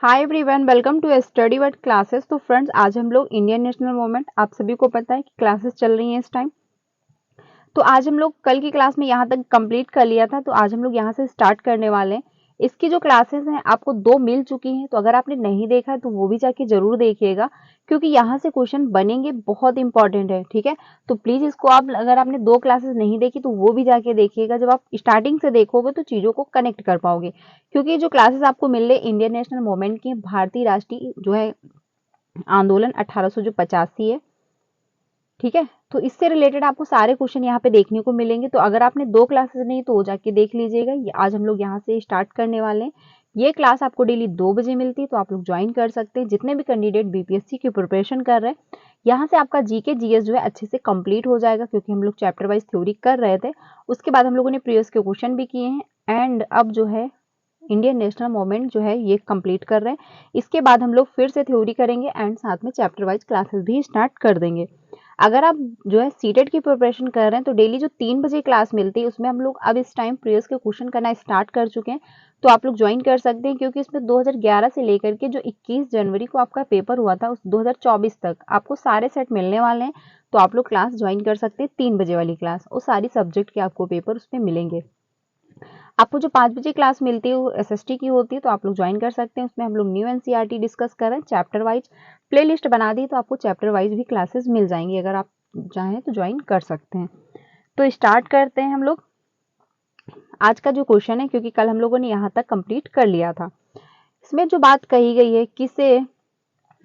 Hi everyone, welcome to study word classes. तो friends, आज हम लोग इंडियन नेशनल मूवमेंट, आप सभी को पता है कि क्लासेस चल रही हैं इस टाइम। तो आज हम लोग कल की क्लास में यहाँ तक कंप्लीट कर लिया था, तो आज हम लोग यहाँ से स्टार्ट करने वाले हैं। इसकी जो क्लासेस हैं आपको 2 मिल चुकी हैं, तो अगर आपने नहीं देखा है तो वो भी जाके जरूर देखिएगा, क्योंकि यहाँ से क्वेश्चन बनेंगे, बहुत इंपॉर्टेंट है। ठीक है, तो प्लीज इसको आप, अगर आपने 2 क्लासेस नहीं देखी तो वो भी जाके देखिएगा। जब आप स्टार्टिंग से देखोगे तो चीजों को कनेक्ट कर पाओगे, क्योंकि जो क्लासेस आपको मिल रही है इंडियन नेशनल मूवमेंट की, भारतीय राष्ट्रीय जो है आंदोलन 1885 है। ठीक है, तो इससे रिलेटेड आपको सारे क्वेश्चन यहाँ पे देखने को मिलेंगे। तो अगर आपने 2 क्लासेस नहीं तो वो जाके देख लीजिएगा। आज हम लोग यहाँ से स्टार्ट करने वाले हैं। ये क्लास आपको डेली 2 बजे मिलती है, तो आप लोग ज्वाइन कर सकते हैं। जितने भी कैंडिडेट बीपीएससी की प्रिपरेशन कर रहे हैं, यहाँ से आपका जीके जीएस जो है अच्छे से कंप्लीट हो जाएगा, क्योंकि हम लोग चैप्टर वाइज थ्योरी कर रहे थे। उसके बाद हम लोगों ने प्रीवियस के क्वेश्चन भी किए हैं, एंड अब जो है इंडियन नेशनल मूवमेंट जो है ये कंप्लीट कर रहे हैं। इसके बाद हम लोग फिर से थ्योरी करेंगे एंड साथ में चैप्टर वाइज क्लासेस भी स्टार्ट कर देंगे। अगर आप जो है सीटेट की प्रिपरेशन कर रहे हैं, तो डेली जो 3 बजे क्लास मिलती है, उसमें हम लोग अब इस टाइम प्रीवियस के क्वेश्चन करना स्टार्ट कर चुके हैं। तो आप लोग ज्वाइन कर सकते हैं, क्योंकि इसमें 2011 से लेकर के जो 21 जनवरी को आपका पेपर हुआ था, उस 2024 तक आपको सारे सेट मिलने वाले हैं। तो आप लोग क्लास ज्वाइन कर सकते हैं, 3 बजे वाली क्लास, और सारी सब्जेक्ट के आपको पेपर उसमें मिलेंगे। आपको जो 5 बजे क्लास मिलती है वो एसएसटी की होती है, तो आप लोग ज्वाइन कर सकते हैं। उसमें हम लोग न्यू एनसीईआरटी डिस्कस कर रहे हैं, चैप्टर वाइज प्लेलिस्ट बना दी, तो आपको चैप्टर वाइज भी क्लासेस मिल जाएंगी। अगर आप चाहें तो ज्वाइन कर सकते हैं। तो स्टार्ट करते हैं हम लोग आज का जो क्वेश्चन है, क्योंकि कल हम लोगों ने यहाँ तक कंप्लीट कर लिया था। इसमें जो बात कही गई है, किसे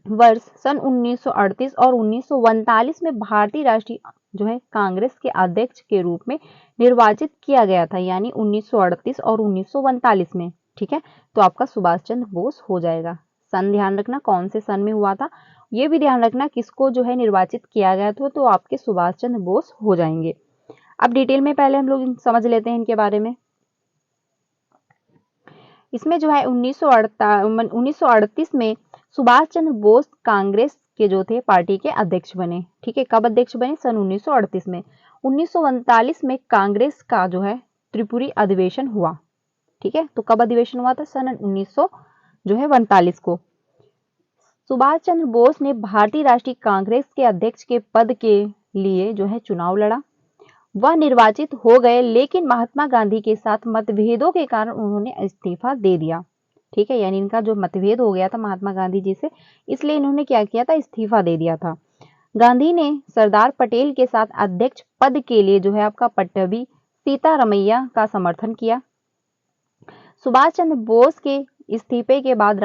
वर्ष सन 1938 और 1939 में भारतीय राष्ट्रीय जो है कांग्रेस के अध्यक्ष के रूप में निर्वाचित किया गया था, यानी 1938 और 1939 में। ठीक है, तो आपका सुभाष चंद्र बोस हो जाएगा। सन ध्यान रखना कौन से सन में हुआ था, ये भी ध्यान रखना किसको जो है निर्वाचित किया गया था, तो आपके सुभाष चंद्र बोस हो जाएंगे। अब डिटेल में पहले हम लोग समझ लेते हैं इनके बारे में। इसमें जो है 1938 में सुभाष चंद्र बोस कांग्रेस के जो थे पार्टी के अध्यक्ष बने। ठीक है, कब अध्यक्ष बने? सन 1938 में। 1939 में कांग्रेस का जो है त्रिपुरी अधिवेशन हुआ। ठीक है, तो कब अधिवेशन हुआ था? सन 1941 को। सुभाष चंद्र बोस ने भारतीय राष्ट्रीय कांग्रेस के अध्यक्ष के पद के लिए जो है चुनाव लड़ा। वह निर्वाचित हो गए, लेकिन महात्मा गांधी के साथ मतभेदों के कारण उन्होंने इस्तीफा दे दिया। ठीक है, यानी इनका जो मतभेद हो गया था महात्मा गांधी जी से, इसलिए इन्होंने क्या किया था? इस्तीफा दे दिया था। गांधी ने सरदार पटेल के साथ अध्यक्ष पद के लिए जो है आपका पट्टभी सीतारमैया का समर्थन किया। सुभाष चंद्र बोस के इस्तीफे के बाद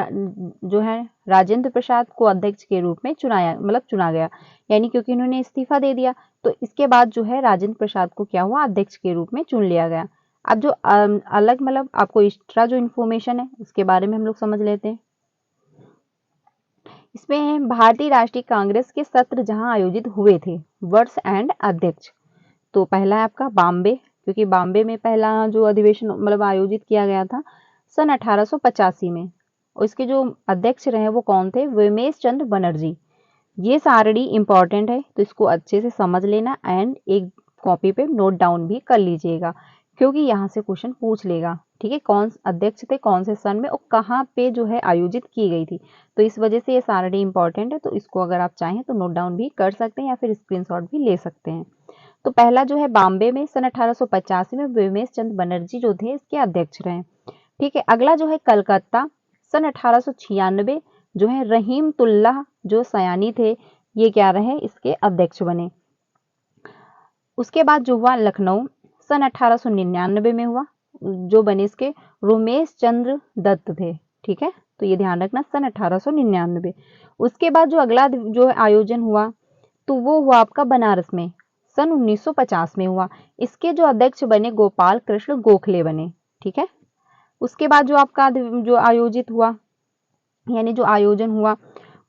जो है राजेंद्र प्रसाद को अध्यक्ष के रूप में चुना गया, यानी क्योंकि इन्होंने इस्तीफा दे दिया, तो इसके बाद जो है राजेंद्र प्रसाद को क्या हुआ? अध्यक्ष के रूप में चुन लिया गया। अब जो अलग आपको एक्स्ट्रा जो इन्फॉर्मेशन है उसके बारे में हम लोग समझ लेते हैं। इसमें भारतीय राष्ट्रीय कांग्रेस के सत्र जहां आयोजित हुए थे, वर्ष एंड अध्यक्ष। तो पहला है आपका बॉम्बे, क्योंकि बॉम्बे में पहला जो अधिवेशन आयोजित किया गया था सन 1885 में। और इसके जो अध्यक्ष रहे वो कौन थे? विमेश चंद्र बनर्जी। ये सारणी इंपॉर्टेंट है, तो इसको अच्छे से समझ लेना एंड एक कॉपी पे नोट डाउन भी कर लीजिएगा, क्योंकि यहाँ से क्वेश्चन पूछ लेगा। ठीक है, कौन अध्यक्ष थे, कौन से सन में, और कहाँ पे जो है आयोजित की गई थी। तो इस वजह से ये सारणी इंपॉर्टेंट है, तो इसको अगर आप चाहें तो नोट डाउन भी कर सकते हैं या फिर स्क्रीनशॉट भी ले सकते हैं। तो पहला जो है बॉम्बे में सन 1885 में विमेश चंद्र बनर्जी जो थे इसके अध्यक्ष रहे। ठीक है, अगला जो है कलकत्ता, सन 1896 जो है रहीमतुल्लाह जो सयानी थे, ये क्या रहे? इसके अध्यक्ष बने। उसके बाद जो हुआ लखनऊ, सन 1899 में हुआ, जो बने इसके रोमेश चंद्र दत्त थे। ठीक है, तो ये ध्यान रखना, सन 1899। उसके बाद जो अगला जो आयोजन हुआ, तो वो हुआ आपका बनारस में, सन 1950 में हुआ। इसके जो अध्यक्ष बने गोपाल कृष्ण गोखले बने। ठीक है, उसके बाद जो आपका जो आयोजित हुआ, यानी जो आयोजन हुआ,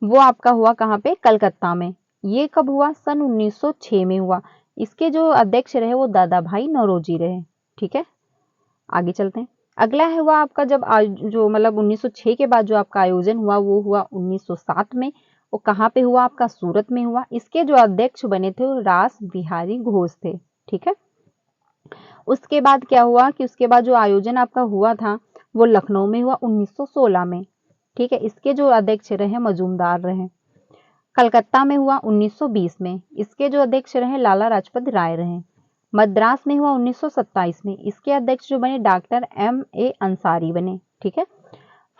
वो आपका हुआ कहाँ पे? कलकत्ता में। ये कब हुआ? सन 1906 में हुआ। इसके जो अध्यक्ष रहे वो दादा भाई नौरोजी रहे। ठीक है, आगे चलते हैं। अगला है हुआ आपका जब जो 1906 के बाद जो आपका आयोजन हुआ वो हुआ 1907 में। वो कहाँ पे हुआ? आपका सूरत में हुआ। इसके जो अध्यक्ष बने थे वो रास बिहारी घोष थे। ठीक है, उसके बाद क्या हुआ कि उसके बाद जो आयोजन आपका हुआ था वो लखनऊ में हुआ 1916 में। ठीक है। इसके जो अध्यक्ष रहे मजूमदार रहे। कलकत्ता में हुआ 1920 में, इसके जो अध्यक्ष रहे लाला लाजपत राय रहे। मद्रास में हुआ 1927 में, इसके अध्यक्ष जो बने डॉक्टर M.A. अंसारी बने। ठीक है।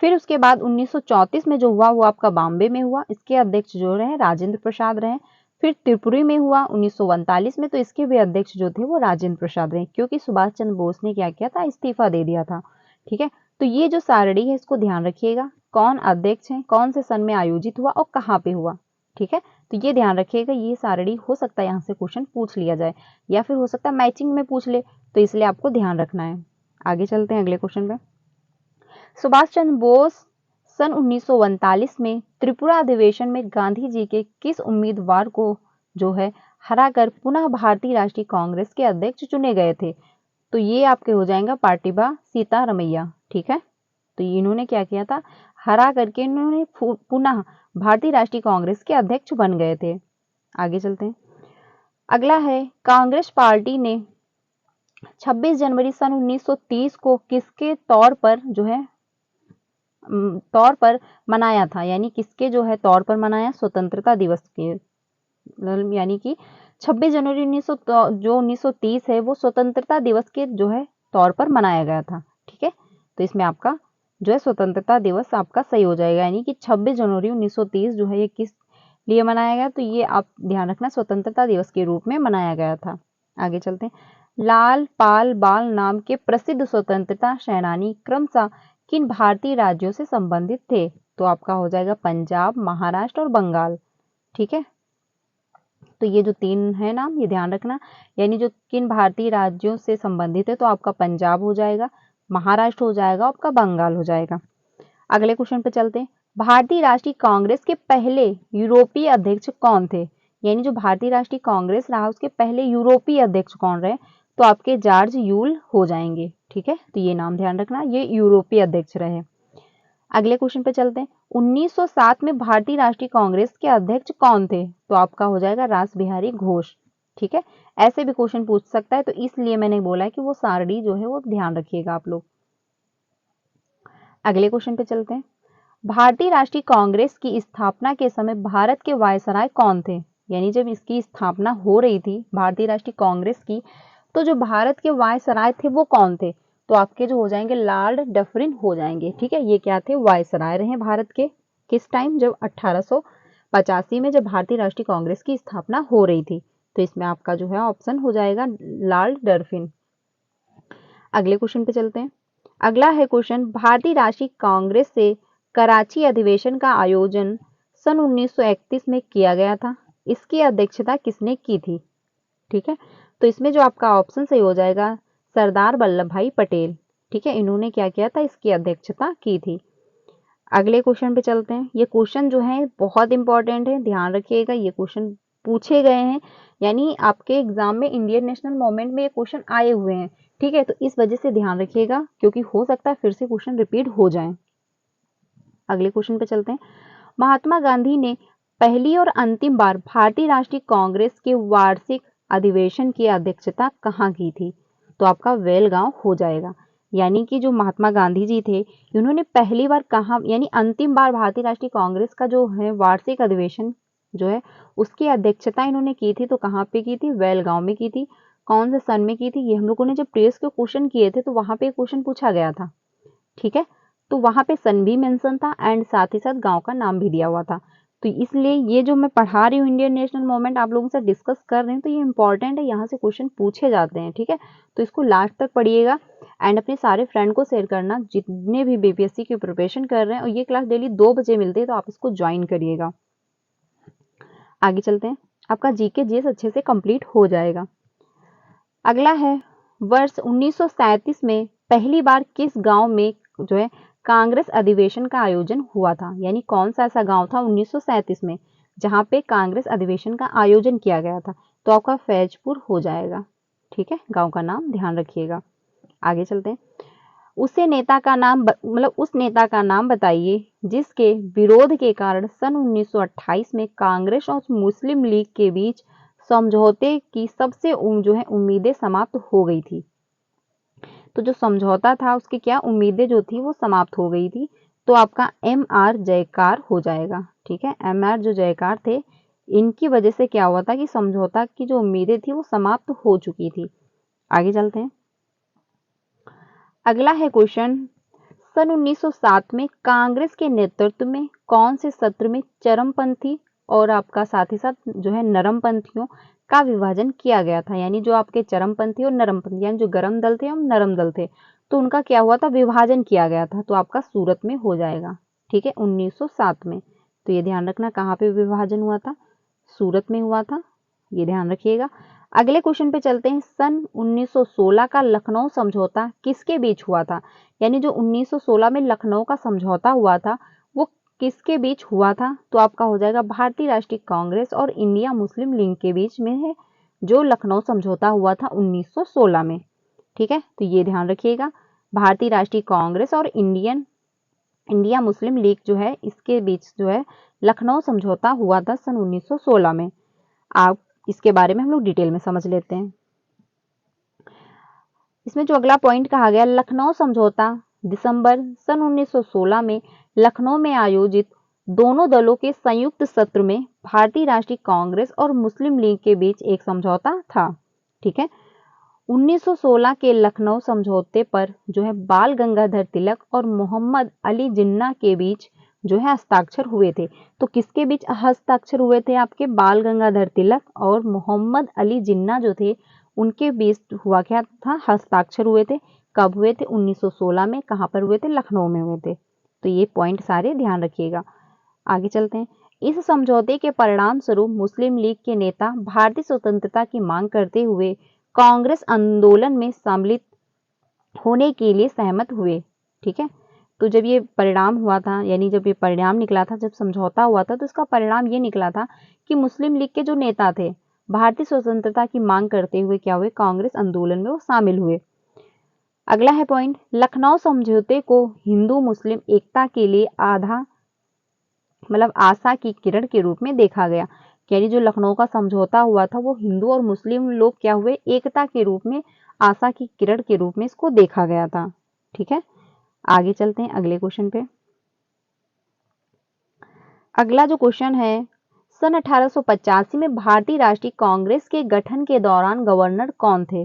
फिर उसके बाद 1934 में जो हुआ वो आपका बॉम्बे में हुआ, इसके अध्यक्ष जो रहे राजेंद्र प्रसाद रहे। फिर त्रिपुरी में हुआ 1939 में, तो इसके भी अध्यक्ष जो थे वो राजेंद्र प्रसाद रहे, क्योंकि सुभाष चंद्र बोस ने क्या किया था, इस्तीफा दे दिया था। ठीक है। तो ये जो सारणी है इसको ध्यान रखिएगा, कौन अध्यक्ष है, कौन से सन में आयोजित हुआ और कहाँ पे हुआ। ठीक है। तो ये ध्यान रखिएगा, ये सारणी हो सकता है यहाँ से क्वेश्चन पूछ लिया जाए, या फिर हो सकता है मैचिंग में पूछ ले, तो इसलिए आपको ध्यान रखना है। आगे चलते हैं अगले क्वेश्चन पे। सुभाष चंद्र बोस सन 1939 में त्रिपुरा अधिवेशन में गांधी जी के किस उम्मीदवार को जो है हराकर पुनः भारतीय राष्ट्रीय कांग्रेस के अध्यक्ष चुने गए थे? तो ये आपके हो जाएंगे प्रतिभा सीतारमैया। ठीक है। तो इन्होंने क्या किया था, हरा करके इन्होंने पुनः भारतीय राष्ट्रीय कांग्रेस के अध्यक्ष बन गए थे। आगे चलते हैं। अगला है, कांग्रेस पार्टी ने 26 जनवरी सन 1930 को किसके तौर पर मनाया था, यानी किसके जो है तौर पर मनाया, स्वतंत्रता दिवस के, यानी कि 26 जनवरी 1930 है वो स्वतंत्रता दिवस के जो है तौर पर मनाया गया था। ठीक है। तो इसमें आपका जो है स्वतंत्रता दिवस आपका सही हो जाएगा, यानी कि 26 जनवरी 1930 जो है ये किस लिए मनाया गया, तो ये आप ध्यान रखना स्वतंत्रता दिवस के रूप में मनाया गया था। आगे चलते हैं। लाल पाल बाल नाम के प्रसिद्ध स्वतंत्रता सेनानी क्रमशः किन भारतीय राज्यों से संबंधित थे? तो आपका हो जाएगा पंजाब, महाराष्ट्र और बंगाल। ठीक है। तो ये जो तीन है नाम ये ध्यान रखना, यानी जो किन भारतीय राज्यों से संबंधित है, तो आपका पंजाब हो जाएगा, महाराष्ट्र हो जाएगा, आपका बंगाल हो जाएगा। अगले क्वेश्चन पे चलते हैं। भारतीय राष्ट्रीय कांग्रेस के पहले यूरोपीय अध्यक्ष कौन थे? यानी जो भारतीय राष्ट्रीय कांग्रेस रहा उसके पहले यूरोपीय अध्यक्ष कौन रहे? तो आपके जॉर्ज यूल हो जाएंगे। ठीक है। तो ये नाम ध्यान रखना, ये यूरोपीय अध्यक्ष रहे। अगले क्वेश्चन पे चलते हैं। 1907 में भारतीय राष्ट्रीय कांग्रेस के अध्यक्ष कौन थे? तो आपका हो जाएगा रास बिहारी घोष। ठीक है। ऐसे भी क्वेश्चन पूछ सकता है, तो इसलिए मैंने बोला है कि वो सारणी जो है वो ध्यान रखिएगा आप लोग। अगले क्वेश्चन पे चलते हैं। भारतीय राष्ट्रीय कांग्रेस की स्थापना के समय भारत के वायसराय कौन थे? यानी जब इसकी स्थापना हो रही थी भारतीय राष्ट्रीय कांग्रेस की, तो जो भारत के वायसराय थे वो कौन थे? तो आपके जो हो जाएंगे लॉर्ड डफरिन हो जाएंगे। ठीक है। ये क्या थे, वायसराय रहे भारत के। किस टाइम, जब 1885 में जब भारतीय राष्ट्रीय कांग्रेस की स्थापना हो रही थी। तो इसमें आपका जो है ऑप्शन हो जाएगा लॉर्ड डफरिन। अगले क्वेश्चन पे चलते हैं। अगला है क्वेश्चन, भारतीय राष्ट्रीय कांग्रेस से कराची अधिवेशन का आयोजन सन 1931 में किया गया था, इसकी अध्यक्षता किसने की थी? ठीक है। तो इसमें जो आपका ऑप्शन सही हो जाएगा सरदार वल्लभ भाई पटेल। ठीक है। इन्होंने क्या किया था, इसकी अध्यक्षता की थी। अगले क्वेश्चन पे चलते हैं। ये क्वेश्चन जो है बहुत इंपॉर्टेंट है, ध्यान रखिएगा, ये क्वेश्चन पूछे गए हैं, यानी आपके एग्जाम में इंडियन नेशनल मूवमेंट में ये क्वेश्चन आए हुए हैं। ठीक है। तो इस वजह से ध्यान रखिएगा, क्योंकि हो सकता है फिर से क्वेश्चन रिपीट हो जाए। अगले क्वेश्चन पे चलते हैं। महात्मा गांधी ने पहली और अंतिम बार भारतीय राष्ट्रीय कांग्रेस के वार्षिक अधिवेशन की अध्यक्षता कहाँ की थी? तो आपका वेलगांव हो जाएगा। यानी कि जो महात्मा गांधी जी थे इन्होंने पहली बार कहाँ, यानी अंतिम बार भारतीय राष्ट्रीय कांग्रेस का जो है वार्षिक अधिवेशन जो है उसकी अध्यक्षता इन्होंने की थी, तो कहाँ पे की थी, वेलगांव में की थी। कौन से सन में की थी, ये हम लोगों ने जब प्रेस के क्वेश्चन किए थे तो वहां पे क्वेश्चन पूछा गया था। ठीक है। तो वहां पे सन भी मेंशन था एंड साथ ही साथ गांव का नाम भी दिया हुआ था। तो इसलिए ये जो मैं पढ़ा रही हूँ इंडियन नेशनल मूवमेंट आप लोगों से डिस्कस कर रही हूँ, तो ये इंपॉर्टेंट है, यहाँ से क्वेश्चन पूछे जाते हैं। ठीक है। तो इसको लास्ट तक पढ़िएगा एंड अपने सारे फ्रेंड को शेयर करना जितने भी बीपीएससी की प्रिपरेशन कर रहे हैं, और ये क्लास डेली 2 बजे मिलती है, तो आप इसको ज्वाइन करिएगा। आगे चलते हैं। आपका जीके जीएस अच्छे से कंप्लीट हो जाएगा। अगला है, वर्ष 1937 में पहली बार किस गांव में जो है कांग्रेस अधिवेशन का आयोजन हुआ था? यानी कौन सा ऐसा गांव था 1937 में जहां पे कांग्रेस अधिवेशन का आयोजन किया गया था? तो आपका फैजपुर हो जाएगा। ठीक है। गांव का नाम ध्यान रखिएगा। आगे चलते हैं। उस नेता का नाम बताइए जिसके विरोध के कारण सन 1928 में कांग्रेस और मुस्लिम लीग के बीच समझौते की सबसे जो है उम्मीदें समाप्त हो गई थी। तो जो समझौता था उसकी क्या उम्मीदें जो थी वो समाप्त हो गई थी, तो आपका MR जयकार हो जाएगा। ठीक है, MR जो जयकार थे, इनकी वजह से क्या हुआ था कि समझौता की जो उम्मीदें थी वो समाप्त हो चुकी थी। आगे चलते हैं। अगला है क्वेश्चन, सन 1907 में कांग्रेस के नेतृत्व में कौन से सत्र में चरमपंथी और आपका साथ ही साथ जो है नरमपंथियों का विभाजन किया गया था। यानी जो आपके चरमपंथी और नरमपंथी, यानी जो गर्म दल थे और नरम दल थे, तो उनका क्या हुआ था, विभाजन किया गया था। तो आपका सूरत में हो जाएगा। ठीक है, 1907 में। तो ये ध्यान रखना कहाँ पे विभाजन हुआ था, सूरत में हुआ था, ये ध्यान रखिएगा। अगले क्वेश्चन पे चलते हैं। सन 1916 का लखनऊ समझौता किसके बीच हुआ था। यानी जो 1916 में लखनऊ का समझौता हुआ था वो किसके बीच हुआ था। तो आपका हो जाएगा भारतीय राष्ट्रीय कांग्रेस और इंडिया मुस्लिम लीग के बीच में है जो लखनऊ समझौता हुआ था 1916 में। ठीक है, तो ये ध्यान रखिएगा, भारतीय राष्ट्रीय कांग्रेस और इंडिया मुस्लिम लीग जो है इसके बीच जो है लखनऊ समझौता हुआ था सन 1916 में। आप इसके बारे में हम लोग डिटेल में समझ लेते हैं। इसमें जो अगला पॉइंट कहा गया, लखनऊ समझौता दिसंबर सन 1916 में लखनऊ में आयोजित दोनों दलों के संयुक्त सत्र में भारतीय राष्ट्रीय कांग्रेस और मुस्लिम लीग के बीच एक समझौता था। ठीक है, 1916 के लखनऊ समझौते पर जो है बाल गंगाधर तिलक और मोहम्मद अली जिन्ना के बीच जो है हस्ताक्षर हुए थे। तो किसके बीच हस्ताक्षर हुए थे, आपके बाल गंगाधर तिलक और मोहम्मद अली जिन्ना जो थे उनके बीच हुआ क्या था, हस्ताक्षर हुए थे। कब हुए थे, 1916 में। कहाँ पर हुए थे, लखनऊ में हुए थे। तो ये पॉइंट सारे ध्यान रखिएगा। आगे चलते हैं। इस समझौते के परिणाम स्वरूप मुस्लिम लीग के नेता भारतीय स्वतंत्रता की मांग करते हुए कांग्रेस आंदोलन में सम्मिलित होने के लिए सहमत हुए। ठीक है, तो जब ये परिणाम हुआ था, यानी जब ये परिणाम निकला था, जब समझौता हुआ था, तो इसका परिणाम ये निकला था कि मुस्लिम लीग के जो नेता थे भारतीय स्वतंत्रता की मांग करते हुए क्या हुए, कांग्रेस आंदोलन में वो शामिल हुए। अगला है पॉइंट, लखनऊ समझौते को हिंदू मुस्लिम एकता के लिए आशा की किरण के रूप में देखा गया। यानी जो लखनऊ का समझौता हुआ था वो हिंदू और मुस्लिम लोग क्या हुए, एकता के रूप में, आशा की किरण के रूप में इसको देखा गया था। ठीक है, आगे चलते हैं अगले क्वेश्चन पे। अगला जो क्वेश्चन है, सन 1885 में भारतीय राष्ट्रीय कांग्रेस के गठन के दौरान गवर्नर कौन थे।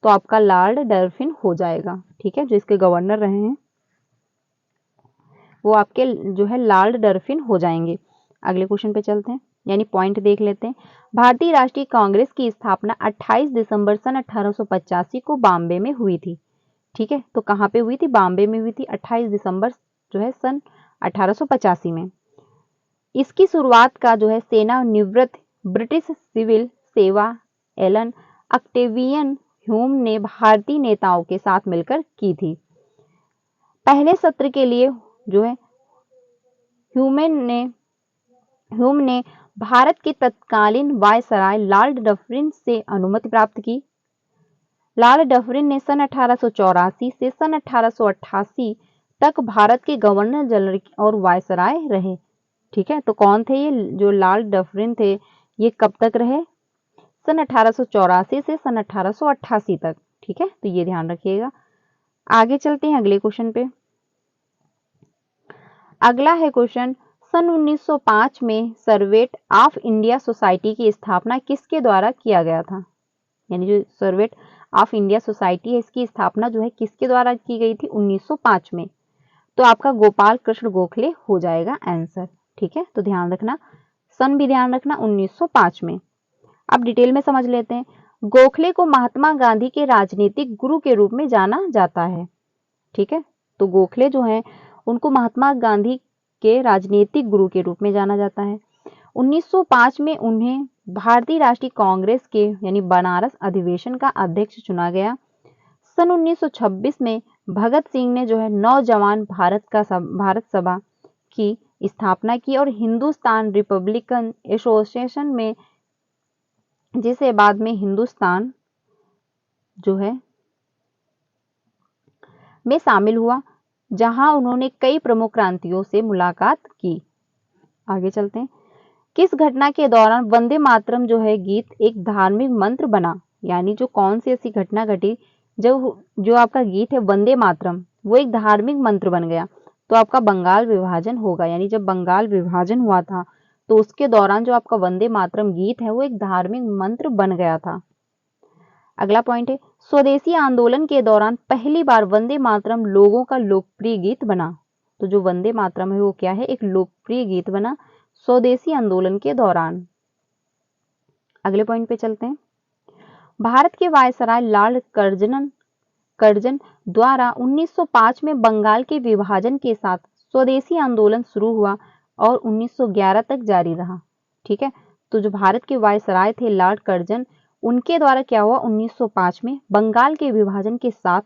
तो आपका लॉर्ड डर्फिन हो जाएगा। ठीक है, जो इसके गवर्नर रहे हैं वो आपके जो है लॉर्ड डर्फिन हो जाएंगे। अगले क्वेश्चन पे चलते हैं, यानी पॉइंट देख लेते हैं। भारतीय राष्ट्रीय कांग्रेस की स्थापना 28 दिसंबर सन 1885 को बॉम्बे में हुई थी। ठीक है, तो कहाँ पे हुई थी, बॉम्बे में हुई थी 28 दिसंबर जो है सन 1885 में। इसकी शुरुआत का जो है सेवानिवृत्त ब्रिटिश सिविल सेवा एलन ऑक्टेवियन ह्यूम ने भारतीय नेताओं के साथ मिलकर की थी। पहले सत्र के लिए जो है ह्यूम ने भारत के तत्कालीन वायसराय लॉर्ड डफरिन से अनुमति प्राप्त की। लॉर्ड डफरिन ने सन 1884 से सन 1888 तक भारत के गवर्नर जनरल और वायसराय रहे। ठीक है, तो कौन थे ये जो लॉर्ड डफरिन थे, ये कब तक रहे, सन 1884 से सन 1888 तक। ठीक है, तो ये ध्यान रखिएगा। आगे चलते हैं अगले क्वेश्चन पे। अगला है क्वेश्चन, सन 1905 में सर्वेट ऑफ इंडिया सोसाइटी की स्थापना किसके द्वारा किया गया था। यानी जो सर्वेट ऑफ इंडिया सोसाइटी है इसकी स्थापना जो है किसके द्वारा की गई थी, 1905 में। तो आपका गोपाल कृष्ण गोखले हो जाएगा आंसर। ठीक है, तो ध्यान रखना, सन भी ध्यान रखना, 1905 में। अब डिटेल में समझ लेते हैं। गोखले को महात्मा गांधी के राजनीतिक गुरु के रूप में जाना जाता है। ठीक है, तो गोखले जो हैं उनको महात्मा गांधी के राजनीतिक गुरु के रूप में जाना जाता है। 1905 में उन्हें भारतीय राष्ट्रीय कांग्रेस के यानी बनारस अधिवेशन का अध्यक्ष चुना गया। सन 1926 में भगत सिंह ने जो है नौजवान भारत सभा की स्थापना की और हिंदुस्तान रिपब्लिकन एसोसिएशन में, जिसे बाद में हिंदुस्तान जो है में शामिल हुआ, जहां उन्होंने कई प्रमुख क्रांतियों से मुलाकात की। आगे चलते हैं। किस घटना के दौरान वंदे मातरम जो है गीत एक धार्मिक मंत्र बना। यानी जो कौन सी ऐसी घटना घटी जब जो आपका गीत है वंदे मातरम वो एक धार्मिक मंत्र बन गया। तो आपका बंगाल विभाजन होगा। यानी जब बंगाल विभाजन हुआ था तो उसके दौरान जो आपका वंदे मातरम गीत है वो एक धार्मिक मंत्र बन गया था। अगला पॉइंट है, स्वदेशी आंदोलन के दौरान पहली बार वंदे मातरम लोगों का लोकप्रिय गीत बना। तो जो वंदे मातरम है वो क्या है, एक लोकप्रिय गीत बना स्वदेशी आंदोलन के दौरान। अगले पॉइंट पे चलते हैं। भारत के वायसराय लॉर्ड कर्जन द्वारा 1905 में बंगाल के विभाजन के साथ स्वदेशी आंदोलन शुरू हुआ और 1911 तक जारी रहा। ठीक है, तो जो भारत के वायसराय थे लॉर्ड कर्जन, उनके द्वारा क्या हुआ, 1905 में बंगाल के विभाजन के साथ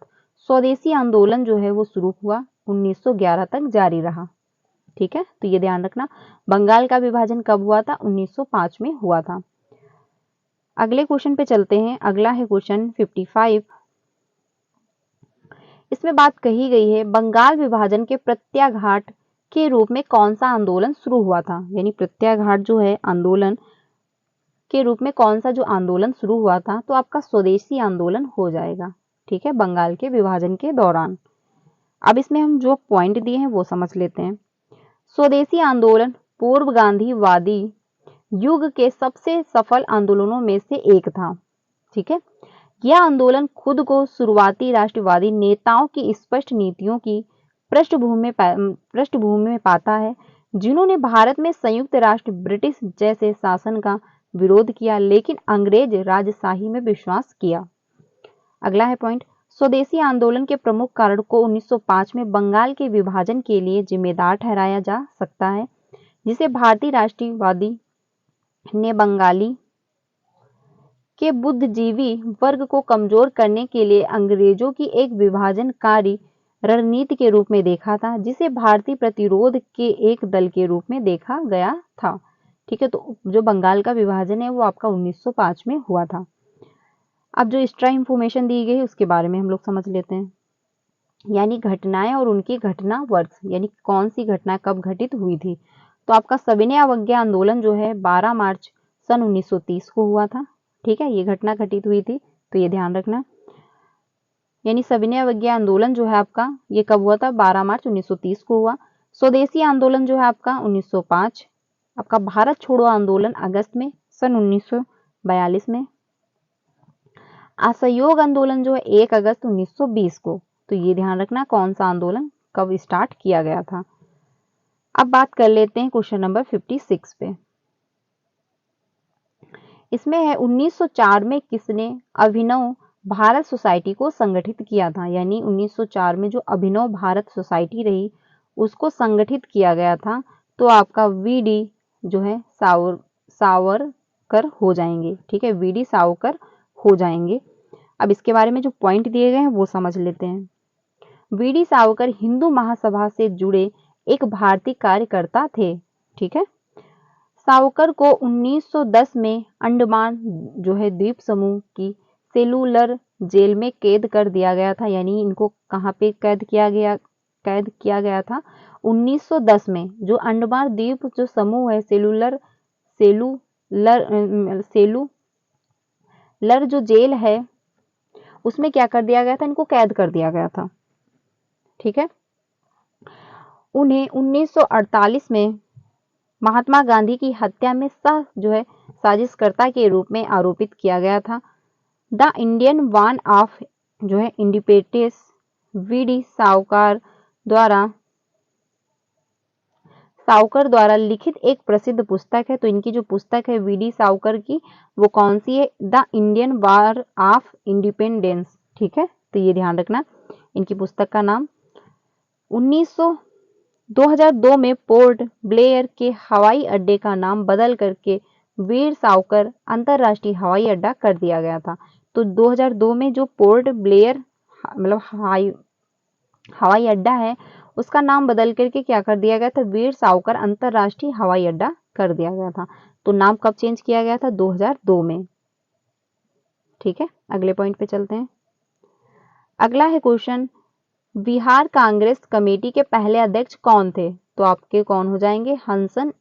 स्वदेशी आंदोलन जो है वो शुरू हुआ, 1911 तक जारी रहा। ठीक है, तो ये ध्यान रखना, बंगाल का विभाजन कब हुआ था, 1905 में हुआ था। अगले क्वेश्चन पे चलते हैं। अगला है क्वेश्चन 55। इसमें बात कही गई है बंगाल विभाजन के प्रत्याघात के रूप में कौन सा आंदोलन शुरू हुआ था। यानी प्रत्याघात जो है आंदोलन के रूप में कौन सा जो आंदोलन शुरू हुआ था, तो आपका स्वदेशी आंदोलन हो जाएगा। ठीक है, बंगाल के विभाजन के दौरान। अब इसमें हम जो पॉइंट दिए हैं वो समझ लेते हैं। स्वदेशी आंदोलन पूर्व गांधीवादी युग के सबसे सफल आंदोलनों में से एक था। ठीक है, यह आंदोलन खुद को शुरुआती राष्ट्रवादी नेताओं की स्पष्ट नीतियों की पृष्ठभूमि में पाता है, जिन्होंने भारत में संयुक्त राष्ट्र ब्रिटिश जैसे शासन का विरोध किया लेकिन अंग्रेज राजशाही में विश्वास किया। अगला है पॉइंट, स्वदेशी आंदोलन के प्रमुख कारण को 1905 में बंगाल के विभाजन के लिए जिम्मेदार ठहराया जा सकता है, जिसे भारतीय राष्ट्रवादी ने बंगाली के बुद्धिजीवी वर्ग को कमजोर करने के लिए अंग्रेजों की एक विभाजनकारी रणनीति के रूप में देखा था, जिसे भारतीय प्रतिरोध के एक दल के रूप में देखा गया था। ठीक है, तो जो बंगाल का विभाजन है वो आपका 1905 में हुआ था। अब जो एक्स्ट्रा इंफॉर्मेशन दी गई है उसके बारे में हम लोग समझ लेते हैं। यानी घटनाएं और उनकी घटना वर्ष, यानी कौन सी घटना कब घटित हुई थी। तो आपका सविनय अवज्ञा आंदोलन जो है 12 मार्च सन 1930 को हुआ था। ठीक है, ये घटना घटित हुई थी, तो ये ध्यान रखना। यानी सविनय अवज्ञा आंदोलन जो है आपका ये कब हुआ था, 12 मार्च 1930 को हुआ। स्वदेशी आंदोलन जो है आपका 1905। आपका भारत छोड़ो आंदोलन अगस्त में सन 1942 में। असहयोग आंदोलन जो है 1 अगस्त 1920 को। तो ये ध्यान रखना कौन सा आंदोलन कब स्टार्ट किया गया था। अब बात कर लेते हैं क्वेश्चन नंबर 56 पे। इसमें है 1904 में किसने अभिनव भारत सोसाइटी को संगठित किया था। यानी 1904 में जो अभिनव भारत सोसाइटी रही उसको संगठित किया गया था। तो आपका वीडी जो है सावरकर हो जाएंगे। ठीक है, वीडी सावरकर हो जाएंगे। अब इसके बारे में जो पॉइंट दिए गए हैं वो समझ लेते हैं। वीडी सावरकर हिंदू महासभा से जुड़े एक भारतीय कार्यकर्ता थे। ठीक है, सावरकर को 1910 में अंडमान जो है द्वीप समूह की सेलुलर जेल में कैद कर दिया गया था। यानी इनको कहाँ पे कैद किया गया था, 1910 में। जो अंडमान द्वीप जो समूह है सेलुलर जो जेल है उसमें क्या कर दिया गया था, इनको कैद कर दिया गया था। ठीक है, उन्हें 1948 में महात्मा गांधी की हत्या में जो है साजिशकर्ता के रूप में आरोपित किया गया था। द इंडियन वॉर ऑफ जो है इंडिपेंडेंस वीडी सावरकर द्वारा लिखित एक प्रसिद्ध पुस्तक है। तो इनकी जो पुस्तक है वीडी सावरकर की वो कौन सी है, the Indian war of independence. ठीक है, तो ये ध्यान रखना इनकी पुस्तक का नाम। 2002 में पोर्ट ब्लेयर के हवाई अड्डे का नाम बदल करके वीर सावरकर अंतरराष्ट्रीय हवाई अड्डा कर दिया गया था। तो 2002 में जो पोर्ट ब्लेयर मतलब हवाई अड्डा है उसका नाम बदल करके क्या कर दिया गया था, वीर सावरकर अंतरराष्ट्रीय हवाई अड्डा कर दिया गया था। तो नाम कब चेंज किया गया था, 2002 में। ठीक है, अगले पॉइंट पे चलते हैं। अगला है क्वेश्चन, बिहार कांग्रेस कमेटी के पहले अध्यक्ष कौन थे। तो आपके कौन हो जाएंगे, हसन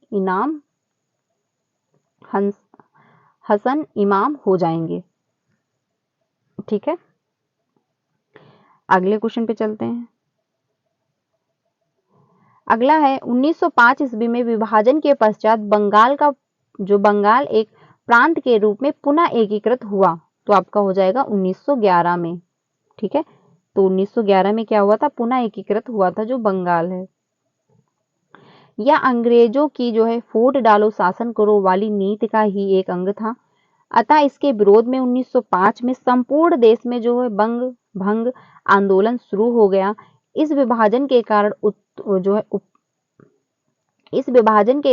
इमाम हो जाएंगे। ठीक है, अगले क्वेश्चन पे चलते हैं। अगला है 1905 ईस्वी में विभाजन के पश्चात बंगाल एक प्रांत के रूप में पुनः एकीकृत हुआ। तो आपका हो जाएगा 1911 में। ठीक है, तो 1911 में क्या हुआ था, पुनः एकीकृत हुआ था जो बंगाल है। यह अंग्रेजों की जो है फूट डालो शासन करो वाली नीति का ही एक अंग था। अतः इसके विरोध में 1905 में संपूर्ण देश में जो है बंग भंग आंदोलन शुरू हो गया। इस विभाजन के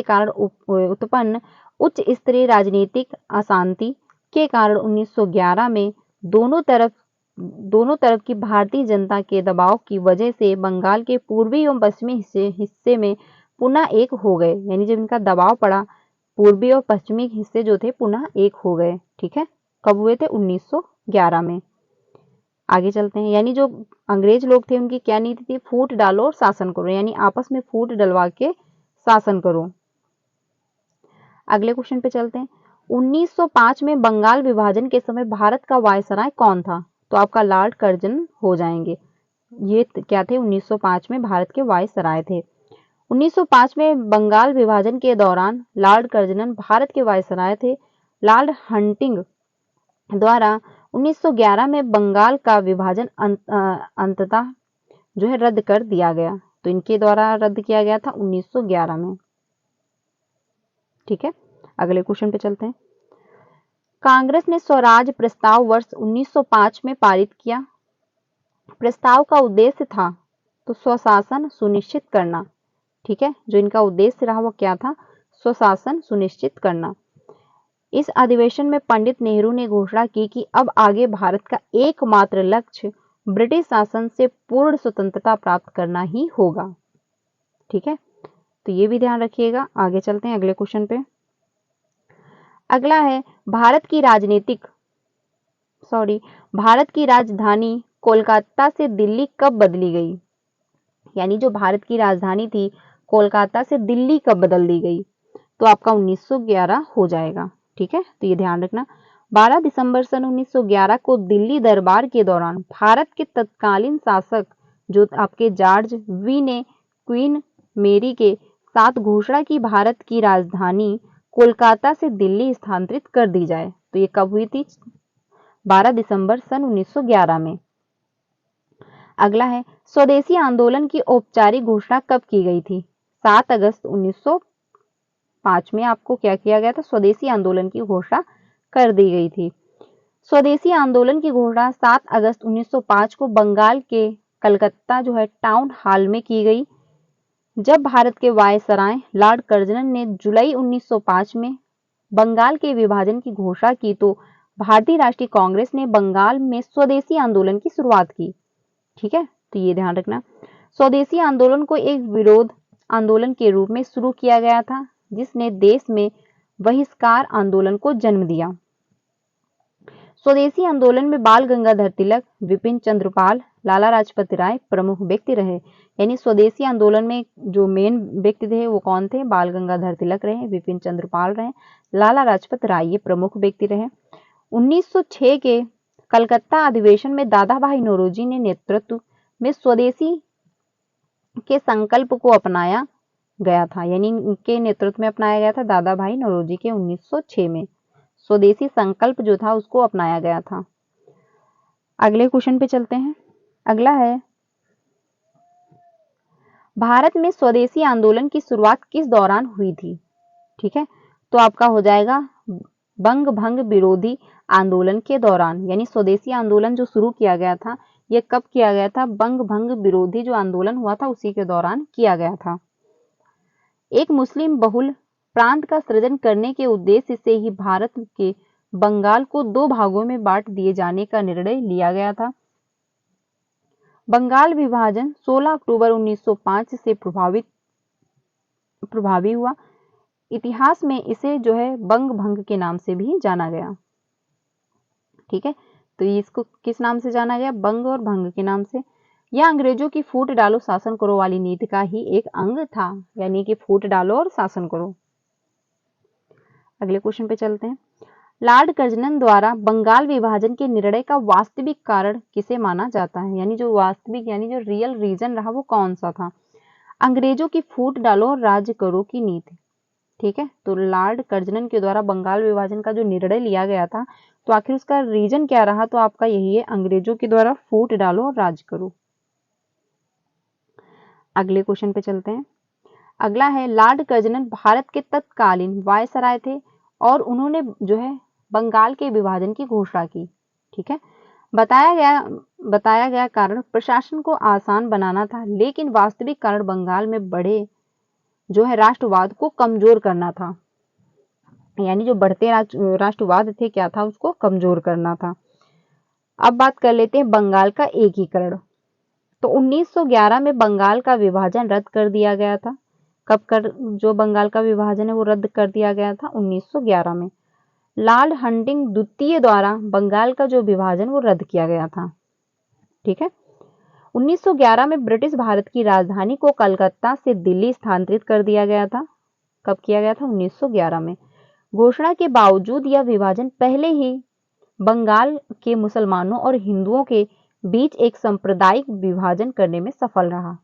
कारण उत्पन्न उच्च स्तरीय राजनीतिक अशांति के कारण 1911 में दोनों तरफ की भारतीय जनता के दबाव की वजह से बंगाल के पूर्वी एवं पश्चिमी हिस्से में पुनः एक हो गए। यानी जब इनका दबाव पड़ा, पूर्वी और पश्चिमी हिस्से जो थे पुनः एक हो गए। ठीक है, कब हुए थे, 1911 में। आगे चलते हैं। यानी जो अंग्रेज लोग थे उनकी क्या नीति थी, फूट डालो और शासन करो, यानी आपस में फूट डलवा के शासन करो। अगले क्वेश्चन पे चलते हैं। 1905 में बंगाल विभाजन के समय भारत का वायसराय कौन था? तो आपका लॉर्ड कर्जन हो जाएंगे। ये क्या थे, 1905 में भारत के वायसराय थे। 1905 में बंगाल विभाजन के दौरान लॉर्ड कर्जनन भारत के वायसराय थे। लॉर्ड हंटिंग द्वारा 1911 में बंगाल का विभाजन अंततः जो है रद्द कर दिया गया। तो इनके द्वारा रद्द किया गया था 1911 में। ठीक है, अगले क्वेश्चन पे चलते हैं। कांग्रेस ने स्वराज प्रस्ताव वर्ष 1905 में पारित किया। प्रस्ताव का उद्देश्य था तो स्वशासन सुनिश्चित करना। ठीक है, जो इनका उद्देश्य रहा वो क्या था, स्वशासन सुनिश्चित करना। इस अधिवेशन में पंडित नेहरू ने घोषणा की कि अब आगे भारत का एकमात्र लक्ष्य ब्रिटिश शासन से पूर्ण स्वतंत्रता प्राप्त करना ही होगा। ठीक है, तो ये भी ध्यान रखिएगा। आगे चलते हैं अगले क्वेश्चन पे। अगला है भारत की राजधानी कोलकाता से दिल्ली कब बदली गई? यानी जो भारत की राजधानी थी कोलकाता से दिल्ली कब बदल दी गई? तो आपका 1911 हो जाएगा। ठीक है, तो ये ध्यान रखना। 12 दिसंबर सन 1911 को दिल्ली दरबार के दौरान भारत के तत्कालीन शासक जो आपके जॉर्ज वी ने क्वीन मेरी के साथ घोषणा की भारत की राजधानी कोलकाता से दिल्ली स्थानांतरित कर दी जाए। तो ये कब हुई थी? 12 दिसंबर सन 1911 में। अगला है स्वदेशी आंदोलन की औपचारिक घोषणा कब की गई थी? 7 अगस्त 1905 में आपको क्या किया गया था, स्वदेशी आंदोलन की घोषणा कर दी गई थी। स्वदेशी आंदोलन की घोषणा 7 अगस्त 1905 को बंगाल के कलकत्ता जो है टाउन हॉल में की गई। जब भारत के वायसराय लॉर्ड कर्जनन ने जुलाई 1905 में बंगाल के विभाजन की घोषणा की तो भारतीय राष्ट्रीय कांग्रेस ने बंगाल में स्वदेशी आंदोलन की शुरुआत की। ठीक है, तो ये ध्यान रखना। स्वदेशी आंदोलन को एक विरोध आंदोलन के रूप में शुरू किया गया था जिसने देश में बहिष्कार आंदोलन को जन्म दिया। स्वदेशी आंदोलन में बाल गंगाधर तिलक, विपिन चंद्र पाल, लाला लाजपत राय प्रमुख व्यक्ति रहे। यानी स्वदेशी आंदोलन में जो मेन व्यक्ति थे वो कौन थे? बाल गंगाधर तिलक रहे, विपिन चंद्र पाल रहे, लाला लाजपत राय ये प्रमुख व्यक्ति रहे। 1906 के कलकत्ता अधिवेशन में दादा भाई नौरोजी ने नेतृत्व में स्वदेशी के संकल्प को अपनाया गया था। यानी इनके नेतृत्व में अपनाया गया था दादा भाई नौरोजी के 1906 में स्वदेशी संकल्प जो था उसको अपनाया गया था। अगले क्वेश्चन पे चलते हैं। अगला है भारत में स्वदेशी आंदोलन की शुरुआत किस दौरान हुई थी? ठीक है, तो आपका हो जाएगा बंग भंग विरोधी आंदोलन के दौरान। यानी स्वदेशी आंदोलन जो शुरू किया गया था ये कब किया गया था? बंग भंग विरोधी जो आंदोलन हुआ था उसी के दौरान किया गया था। एक मुस्लिम बहुल प्रांत का सृजन करने के उद्देश्य से ही भारत के बंगाल को 2 भागों में बांट दिए जाने का निर्णय लिया गया था। बंगाल विभाजन 16 अक्टूबर 1905 से प्रभावी हुआ। इतिहास में इसे जो है बंग भंग के नाम से भी जाना गया। ठीक है, तो इसको किस नाम से जाना गया? बंग और भंग के नाम से। यह अंग्रेजों की फूट डालो शासन करो वाली नीति का ही एक अंग था। यानी कि फूट डालो और शासन करो। अगले क्वेश्चन पे चलते हैं। लॉर्ड कर्जनन द्वारा बंगाल विभाजन के निर्णय का वास्तविक कारण किसे माना जाता है? यानी जो वास्तविक यानी जो रियल रीजन रहा वो कौन सा था? अंग्रेजों की फूट डालो और राज्य करो की नीति। ठीक है, तो लॉर्ड कर्जनन के द्वारा बंगाल विभाजन का जो निर्णय लिया गया था, तो आखिर उसका रीजन क्या रहा, तो आपका यही है, अंग्रेजों के द्वारा फूट डालो और राज करो। अगले क्वेश्चन पे चलते हैं। अगला है, लॉर्ड कर्जनन भारत के तत्कालीन वायसराय थे और उन्होंने जो है बंगाल के विभाजन की घोषणा की। ठीक है, बताया गया कारण प्रशासन को आसान बनाना था, लेकिन वास्तविक कारण बंगाल में बढ़े जो है राष्ट्रवाद को कमजोर करना था। यानी जो बढ़ते राष्ट्रवाद थे, क्या था, उसको कमजोर करना था। अब बात कर लेते हैं बंगाल का एकीकरण। तो 1911 में बंगाल का विभाजन रद्द कर दिया गया था। कब कर जो बंगाल का विभाजन है वो रद्द कर दिया गया था 1911 में। लॉर्ड हंटिंग द्वितीय द्वारा बंगाल का जो विभाजन वो रद्द किया गया था। ठीक है, 1911 में ब्रिटिश भारत की राजधानी को कलकत्ता से दिल्ली स्थानांतरित कर दिया गया था। कब किया गया था? 1911 में। घोषणा के बावजूद यह विभाजन पहले ही बंगाल के मुसलमानों और हिंदुओं के बीच एक सांप्रदायिक विभाजन करने में सफल रहा।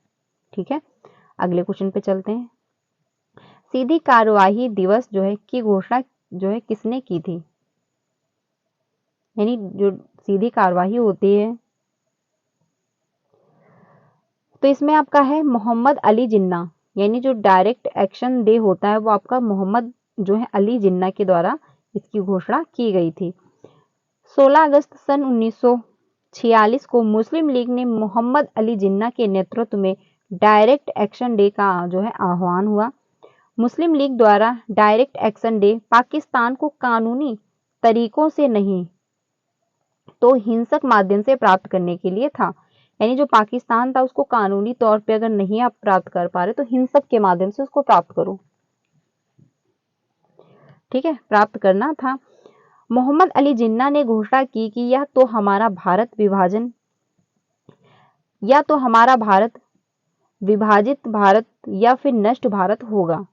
ठीक है, अगले क्वेश्चन पे चलते हैं। सीधी कार्यवाही दिवस जो है की घोषणा जो है किसने की थी? यानी जो सीधी कार्यवाही होती है, तो इसमें आपका है मोहम्मद अली जिन्ना। यानी जो डायरेक्ट एक्शन डे होता है वो आपका मोहम्मद जो है अली जिन्ना के द्वारा इसकी घोषणा की गई थी। 16 अगस्त सन 1946 को मुस्लिम लीग ने मोहम्मद अली जिन्ना के नेतृत्व में डायरेक्ट एक्शन डे का जो है आह्वान हुआ। मुस्लिम लीग द्वारा डायरेक्ट एक्शन डे पाकिस्तान को कानूनी तरीकों से नहीं तो हिंसक माध्यम से प्राप्त करने के लिए था। यानी जो पाकिस्तान था उसको कानूनी तौर पे अगर नहीं आप प्राप्त कर पा रहे तो हिंसक के माध्यम से उसको प्राप्त करो। ठीक है, प्राप्त करना था। मोहम्मद अली जिन्ना ने घोषणा की कि या तो हमारा भारत विभाजित भारत या फिर नष्ट भारत होगा।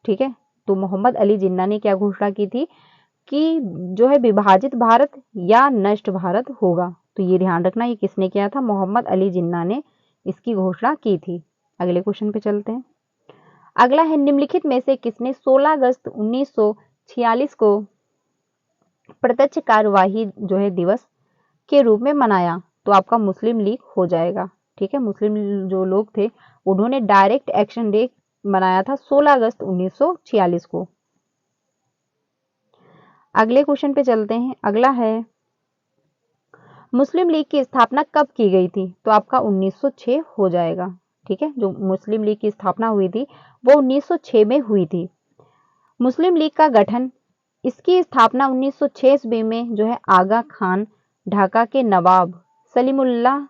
ठीक है, तो मोहम्मद अली जिन्ना ने क्या घोषणा की थी कि जो है विभाजित भारत या नष्ट भारत होगा। तो ये ध्यान रखना, ये किसने किया था? मोहम्मद अली जिन्ना ने इसकी घोषणा की थी। अगले क्वेश्चन पे चलते हैं। अगला है, निम्नलिखित में से किसने 16 अगस्त 1946 को प्रत्यक्ष कार्यवाही जो है दिवस के रूप में मनाया? तो आपका मुस्लिम लीग हो जाएगा। ठीक है, मुस्लिम जो लोग थे उन्होंने डायरेक्ट एक्शन डे मनाया था 16 अगस्त 1946 को। अगले क्वेश्चन पे चलते हैं। अगला है, मुस्लिम लीग की स्थापना कब की गई थी? तो आपका 1906 हो जाएगा। ठीक है, जो मुस्लिम लीग की स्थापना हुई थी वो 1906 में हुई थी। मुस्लिम लीग का गठन, इसकी स्थापना 1906 ईस्वी में जो है आगा खान, ढाका के नवाब सलीमुल्लाह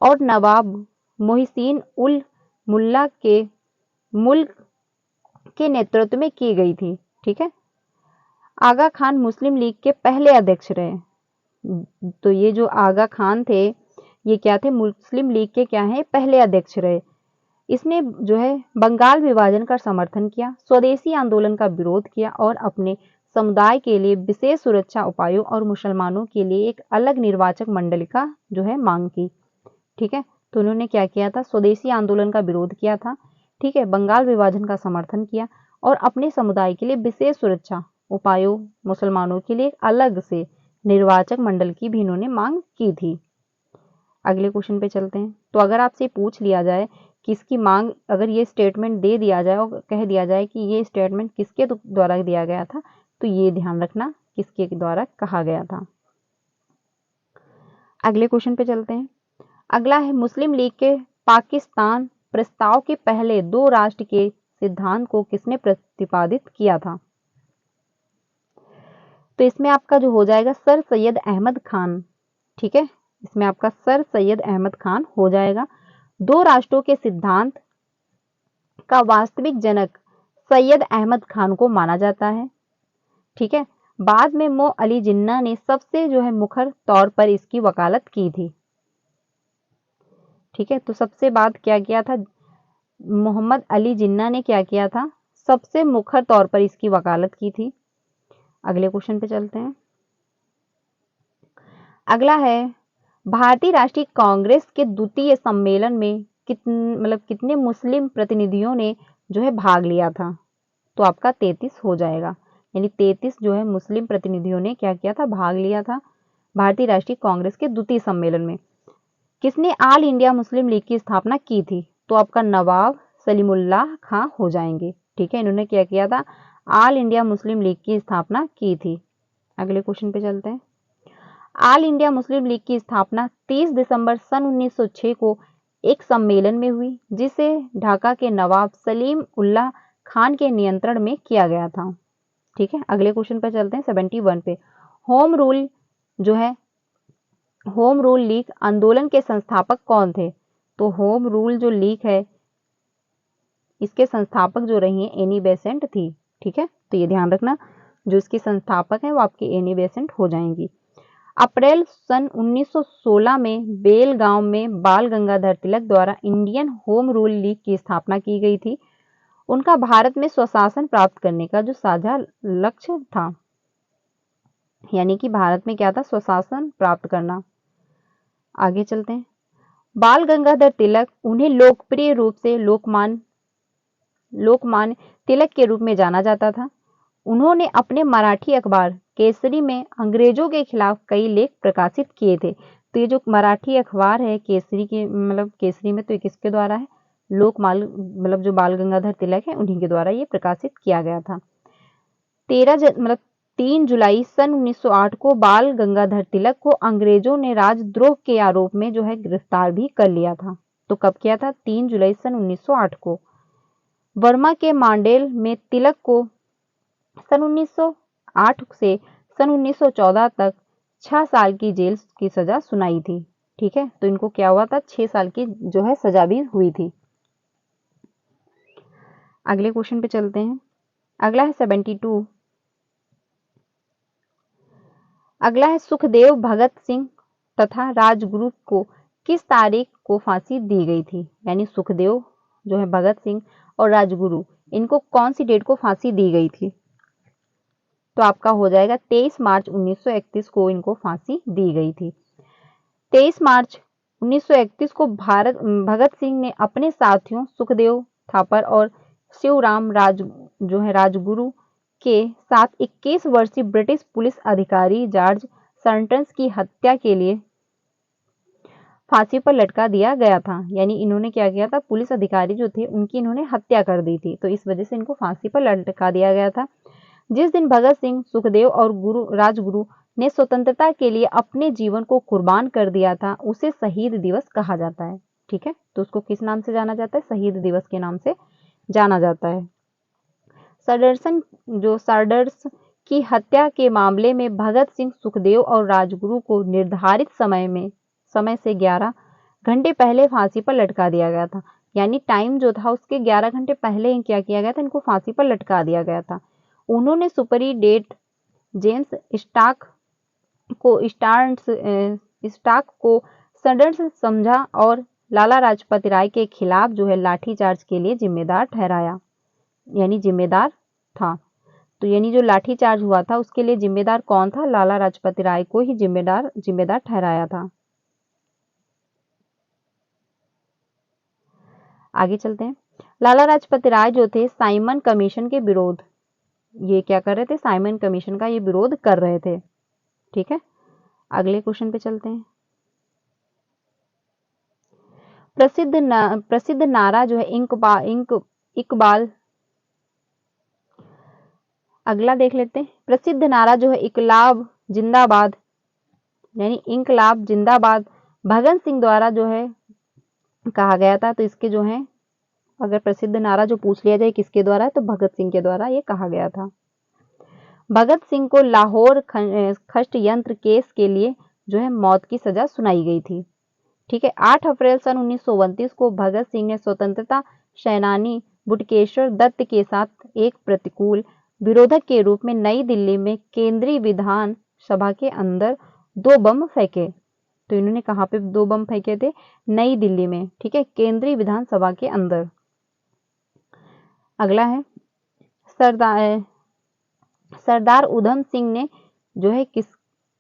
और नवाब मोहसिन उल मुल्ला के मुल्क के नेतृत्व में की गई थी। ठीक है, आगा खान मुस्लिम लीग के पहले अध्यक्ष रहे। तो ये जो आगा खान थे ये क्या थे? मुस्लिम लीग के क्या है? पहले अध्यक्ष रहे। इसने जो है बंगाल विभाजन का समर्थन किया, स्वदेशी आंदोलन का विरोध किया और अपने समुदाय के लिए विशेष सुरक्षा उपायों और मुसलमानों के लिए एक अलग निर्वाचक मंडल का जो है मांग की। ठीक है, तो उन्होंने क्या किया था? स्वदेशी आंदोलन का विरोध किया था। ठीक है, बंगाल विभाजन का समर्थन किया और अपने समुदाय के लिए विशेष सुरक्षा उपायों, मुसलमानों के लिए एक अलग से निर्वाचक मंडल की भी इन्होंने मांग की थी। अगले क्वेश्चन पे चलते हैं। तो अगर आपसे पूछ लिया जाए कि इसकी मांग, अगर ये स्टेटमेंट दे दिया जाए और कह दिया जाए कि ये स्टेटमेंट किसके द्वारा दिया गया था, तो ये ध्यान रखना किसके द्वारा कहा गया था। अगले क्वेश्चन पे चलते हैं। अगला है, मुस्लिम लीग के पाकिस्तान प्रस्ताव के पहले दो राष्ट्र के सिद्धांत को किसने प्रतिपादित किया था? तो इसमें आपका जो हो जाएगा सर सैयद अहमद खान। ठीक है, इसमें आपका सर सैयद अहमद खान हो जाएगा। दो राष्ट्रों के सिद्धांत का वास्तविक जनक सैयद अहमद खान को माना जाता है। ठीक है, बाद में मो अली जिन्ना ने सबसे जो है मुखर तौर पर इसकी वकालत की थी। ठीक है, तो सबसे बाद क्या किया था? मोहम्मद अली जिन्ना ने क्या किया था? सबसे मुखर तौर पर इसकी वकालत की थी। अगले क्वेश्चन पे चलते हैं। अगला है, भारतीय राष्ट्रीय कांग्रेस के द्वितीय सम्मेलन में कितने मुस्लिम प्रतिनिधियों ने जो है भाग लिया था? तो आपका 33 हो जाएगा। यानी 33 जो है मुस्लिम प्रतिनिधियों ने क्या किया था, भाग लिया था भारतीय राष्ट्रीय कांग्रेस के द्वितीय सम्मेलन में। किसने ऑल इंडिया मुस्लिम लीग की स्थापना की थी? तो आपका नवाब सलीमुल्लाह खां हो जाएंगे। ठीक है, इन्होंने क्या किया था, ऑल इंडिया मुस्लिम लीग की स्थापना की थी। अगले क्वेश्चन पे चलते हैं। ऑल इंडिया मुस्लिम लीग की स्थापना 30 दिसंबर सन 1906 को एक सम्मेलन में हुई, जिसे ढाका के नवाब सलीम उल्लाह खान के नियंत्रण में किया गया था। ठीक है, अगले क्वेश्चन पर चलते हैं 71 पे। होम रूल जो है, होम रूल लीग आंदोलन के संस्थापक कौन थे? तो होम रूल जो लीग है इसके संस्थापक जो रही हैं एनी बेसेंट थी। ठीक है, तो ये ध्यान रखना, जो इसकी संस्थापक है वो आपकी एनी बेसेंट हो जाएंगी। अप्रैल सन 1916 में बेलगांव में बाल गंगाधर तिलक द्वारा इंडियन होम रूल लीग की स्थापना की गई थी। उनका भारत में स्वशासन प्राप्त करने का जो साझा लक्ष्य था, यानी कि भारत में क्या था, स्वशासन प्राप्त करना। आगे चलते हैं। बाल गंगाधर तिलक, उन्हें लोकप्रिय रूप से लोकमान्य तिलक के रूप में जाना जाता था। उन्होंने अपने मराठी अखबार केसरी में अंग्रेजों के खिलाफ कई लेख प्रकाशित किए थे। तो ये जो मराठी अखबार है केसरी के केसरी में, तो ये किसके द्वारा है, लोकमाल जो बाल गंगाधर तिलक है उन्हीं के द्वारा ये प्रकाशित किया गया था। 3 जुलाई सन 1908 को बाल गंगाधर तिलक को अंग्रेजों ने राजद्रोह के आरोप में जो है गिरफ्तार भी कर लिया था। तो कब किया था, 3 जुलाई सन 1908 को। वर्मा के मांडेल में तिलक को सन 1908 से सन 1914 तक 6 साल की जेल की सजा सुनाई थी। ठीक है, तो इनको क्या हुआ था, 6 साल की जो है सजा भी हुई थी। अगले क्वेश्चन पे चलते हैं। अगला है 72। अगला है सुखदेव भगत सिंह तथा राजगुरु को किस तारीख को फांसी दी गई थी? यानी सुखदेव जो है भगत सिंह और राजगुरु, इनको कौन सी डेट को फांसी दी गई थी? तो आपका हो जाएगा 23 मार्च 1931 को इनको फांसी दी गई थी। 23 मार्च 1931 को भगत सिंह ने अपने साथियों सुखदेव थापर और शिवराम राजगुरु के साथ 21 वर्षीय ब्रिटिश पुलिस अधिकारी जॉर्ज सर्टन्स की हत्या के लिए फांसी पर लटका दिया गया था। यानी इन्होंने क्या किया था, पुलिस अधिकारी जो थे उनकी इन्होंने हत्या कर दी थी, तो इस वजह से इनको फांसी पर लटका दिया गया था। जिस दिन भगत सिंह, सुखदेव और राजगुरु ने स्वतंत्रता के लिए अपने जीवन को कुर्बान कर दिया था, उसे शहीद दिवस कहा जाता है। ठीक है, तो उसको किस नाम से जाना जाता है, शहीद दिवस के नाम से जाना जाता है। सरडर्स की हत्या के मामले में भगत सिंह, सुखदेव और राजगुरु को निर्धारित समय से 11 घंटे पहले फांसी पर लटका दिया गया था। यानी टाइम जो था उसके 11 घंटे पहले ही क्या किया गया था, इनको फांसी पर लटका दिया गया था। उन्होंने सुपरिटेंडेंट जेम्स स्टार्क को सडर्स समझा और लाला लाजपत राय के खिलाफ जो है लाठीचार्ज के लिए जिम्मेदार ठहराया, यानी जिम्मेदार था। तो यानी जो लाठीचार्ज हुआ था उसके लिए जिम्मेदार कौन था, लाला लाजपत राय को ही जिम्मेदार ठहराया था। आगे चलते हैं। लाला लाजपत राय जो थे साइमन कमीशन के विरोध, ये क्या कर रहे थे, साइमन कमीशन का ये विरोध कर रहे थे। ठीक है, अगले क्वेश्चन पे चलते हैं। प्रसिद्ध नारा जो है इकबाल, अगला देख लेते हैं। प्रसिद्ध नारा जो है इनकलाब जिंदाबाद, यानी इनकलाब जिंदाबाद भगत सिंह द्वारा जो है कहा गया था। तो इसके जो है अगर प्रसिद्ध नारा जो पूछ लिया जाए किसके द्वारा है, तो भगत सिंह के द्वारा ये कहा गया था। भगत सिंह को लाहौर खष्ट यंत्र केस के लिए जो है मौत की सजा सुनाई गई थी। ठीक है, 8 अप्रैल सन 1929 को भगत सिंह ने स्वतंत्रता सेनानी बटुकेश्वर दत्त के साथ एक प्रतिकूल विरोधक के रूप में नई दिल्ली में केंद्रीय विधान सभा के अंदर 2 बम फेंके। तो इन्होंने कहाँ पे 2 बम फेंके थे, नई दिल्ली में। ठीक है, केंद्रीय विधान सभा के अंदर। अगला है सरदार उधम सिंह ने जो है किस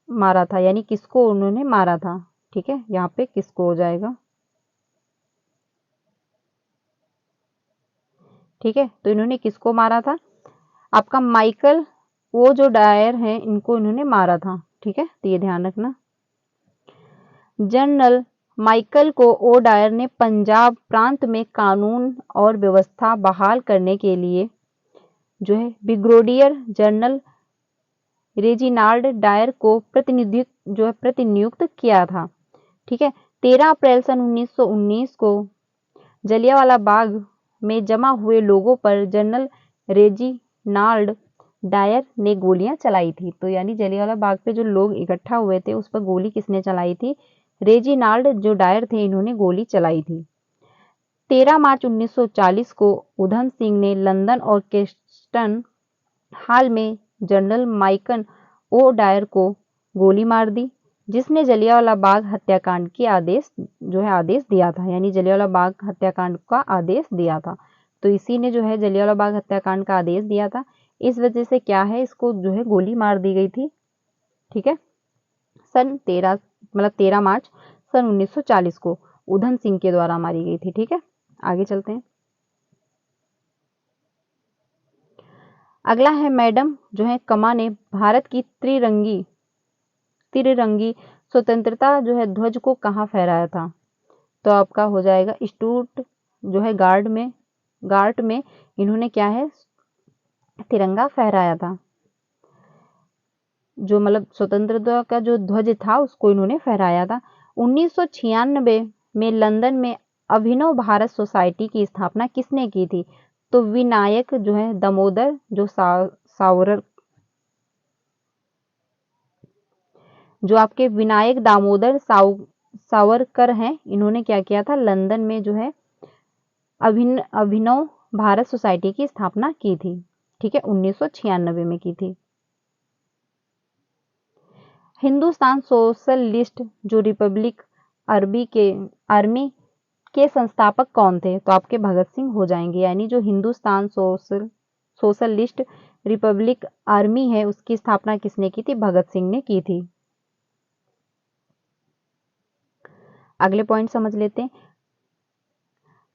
मारा था, यानी किसको उन्होंने मारा था। ठीक है, यहाँ पे किसको हो जाएगा, ठीक है, तो इन्होंने किसको मारा था? आपका माइकल वो जो डायर हैं इनको इन्होंने मारा था। ठीक है, तो ये ध्यान रखना। जनरल माइकल को ओ डायर ने पंजाब प्रांत में कानून और व्यवस्था बहाल करने के लिए जो है ब्रिगेडियर जनरल रेजिनाल्ड डायर को प्रतिनियुक्त किया था। ठीक है, 13 अप्रैल सन 1919 को जलियांवाला बाग में जमा हुए लोगों पर जनरल रेजिनाल्ड डायर ने गोलियां चलाई थी। तो यानी जलियांवाला बाग पे जो लोग इकट्ठा हुए थे उस पर गोली किसने चलाई थी? रेजिनाल्ड जो डायर थे इन्होंने गोली चलाई थी। 13 मार्च 1940 को उधम सिंह ने लंदन और केस्टन हाल में जनरल माइकल ओ डायर को गोली मार दी, जिसने जलियांवाला बाग हत्याकांड की आदेश दिया था। यानी जलियांवाला बाग हत्याकांड का आदेश दिया था। तो इसी ने जो है जलियांवाला बाग हत्याकांड का आदेश दिया था। इस वजह से क्या है, इसको जो है गोली मार दी गई थी। ठीक है, सन 13 मार्च सन 1940 को उधम सिंह के द्वारा मारी गई थी। ठीक है, आगे चलते हैं। अगला है मैडम जो है कमा ने भारत की त्रिरंगी स्वतंत्रता जो है ध्वज को कहाँ फहराया था? तो आपका हो जाएगा स्टूट जो है गार्ड में इन्होंने क्या है तिरंगा फहराया था। जो मतलब स्वतंत्रता का जो ध्वज था उसको इन्होंने फहराया था। 1996 में लंदन में अभिनव भारत सोसाइटी की स्थापना किसने की थी? तो विनायक जो है दामोदर जो आपके विनायक दामोदर सावरकर हैं, इन्होंने क्या किया था? लंदन में जो है अभिनव भारत सोसाइटी की स्थापना की थी। ठीक है, 1996 में की थी। हिंदुस्तान सोशलिस्ट जो रिपब्लिक आर्मी के संस्थापक कौन थे? तो आपके भगत सिंह हो जाएंगे। यानी जो हिंदुस्तान सोशलिस्ट रिपब्लिक आर्मी है उसकी स्थापना किसने की थी? भगत सिंह ने की थी। अगले पॉइंट समझ लेते हैं।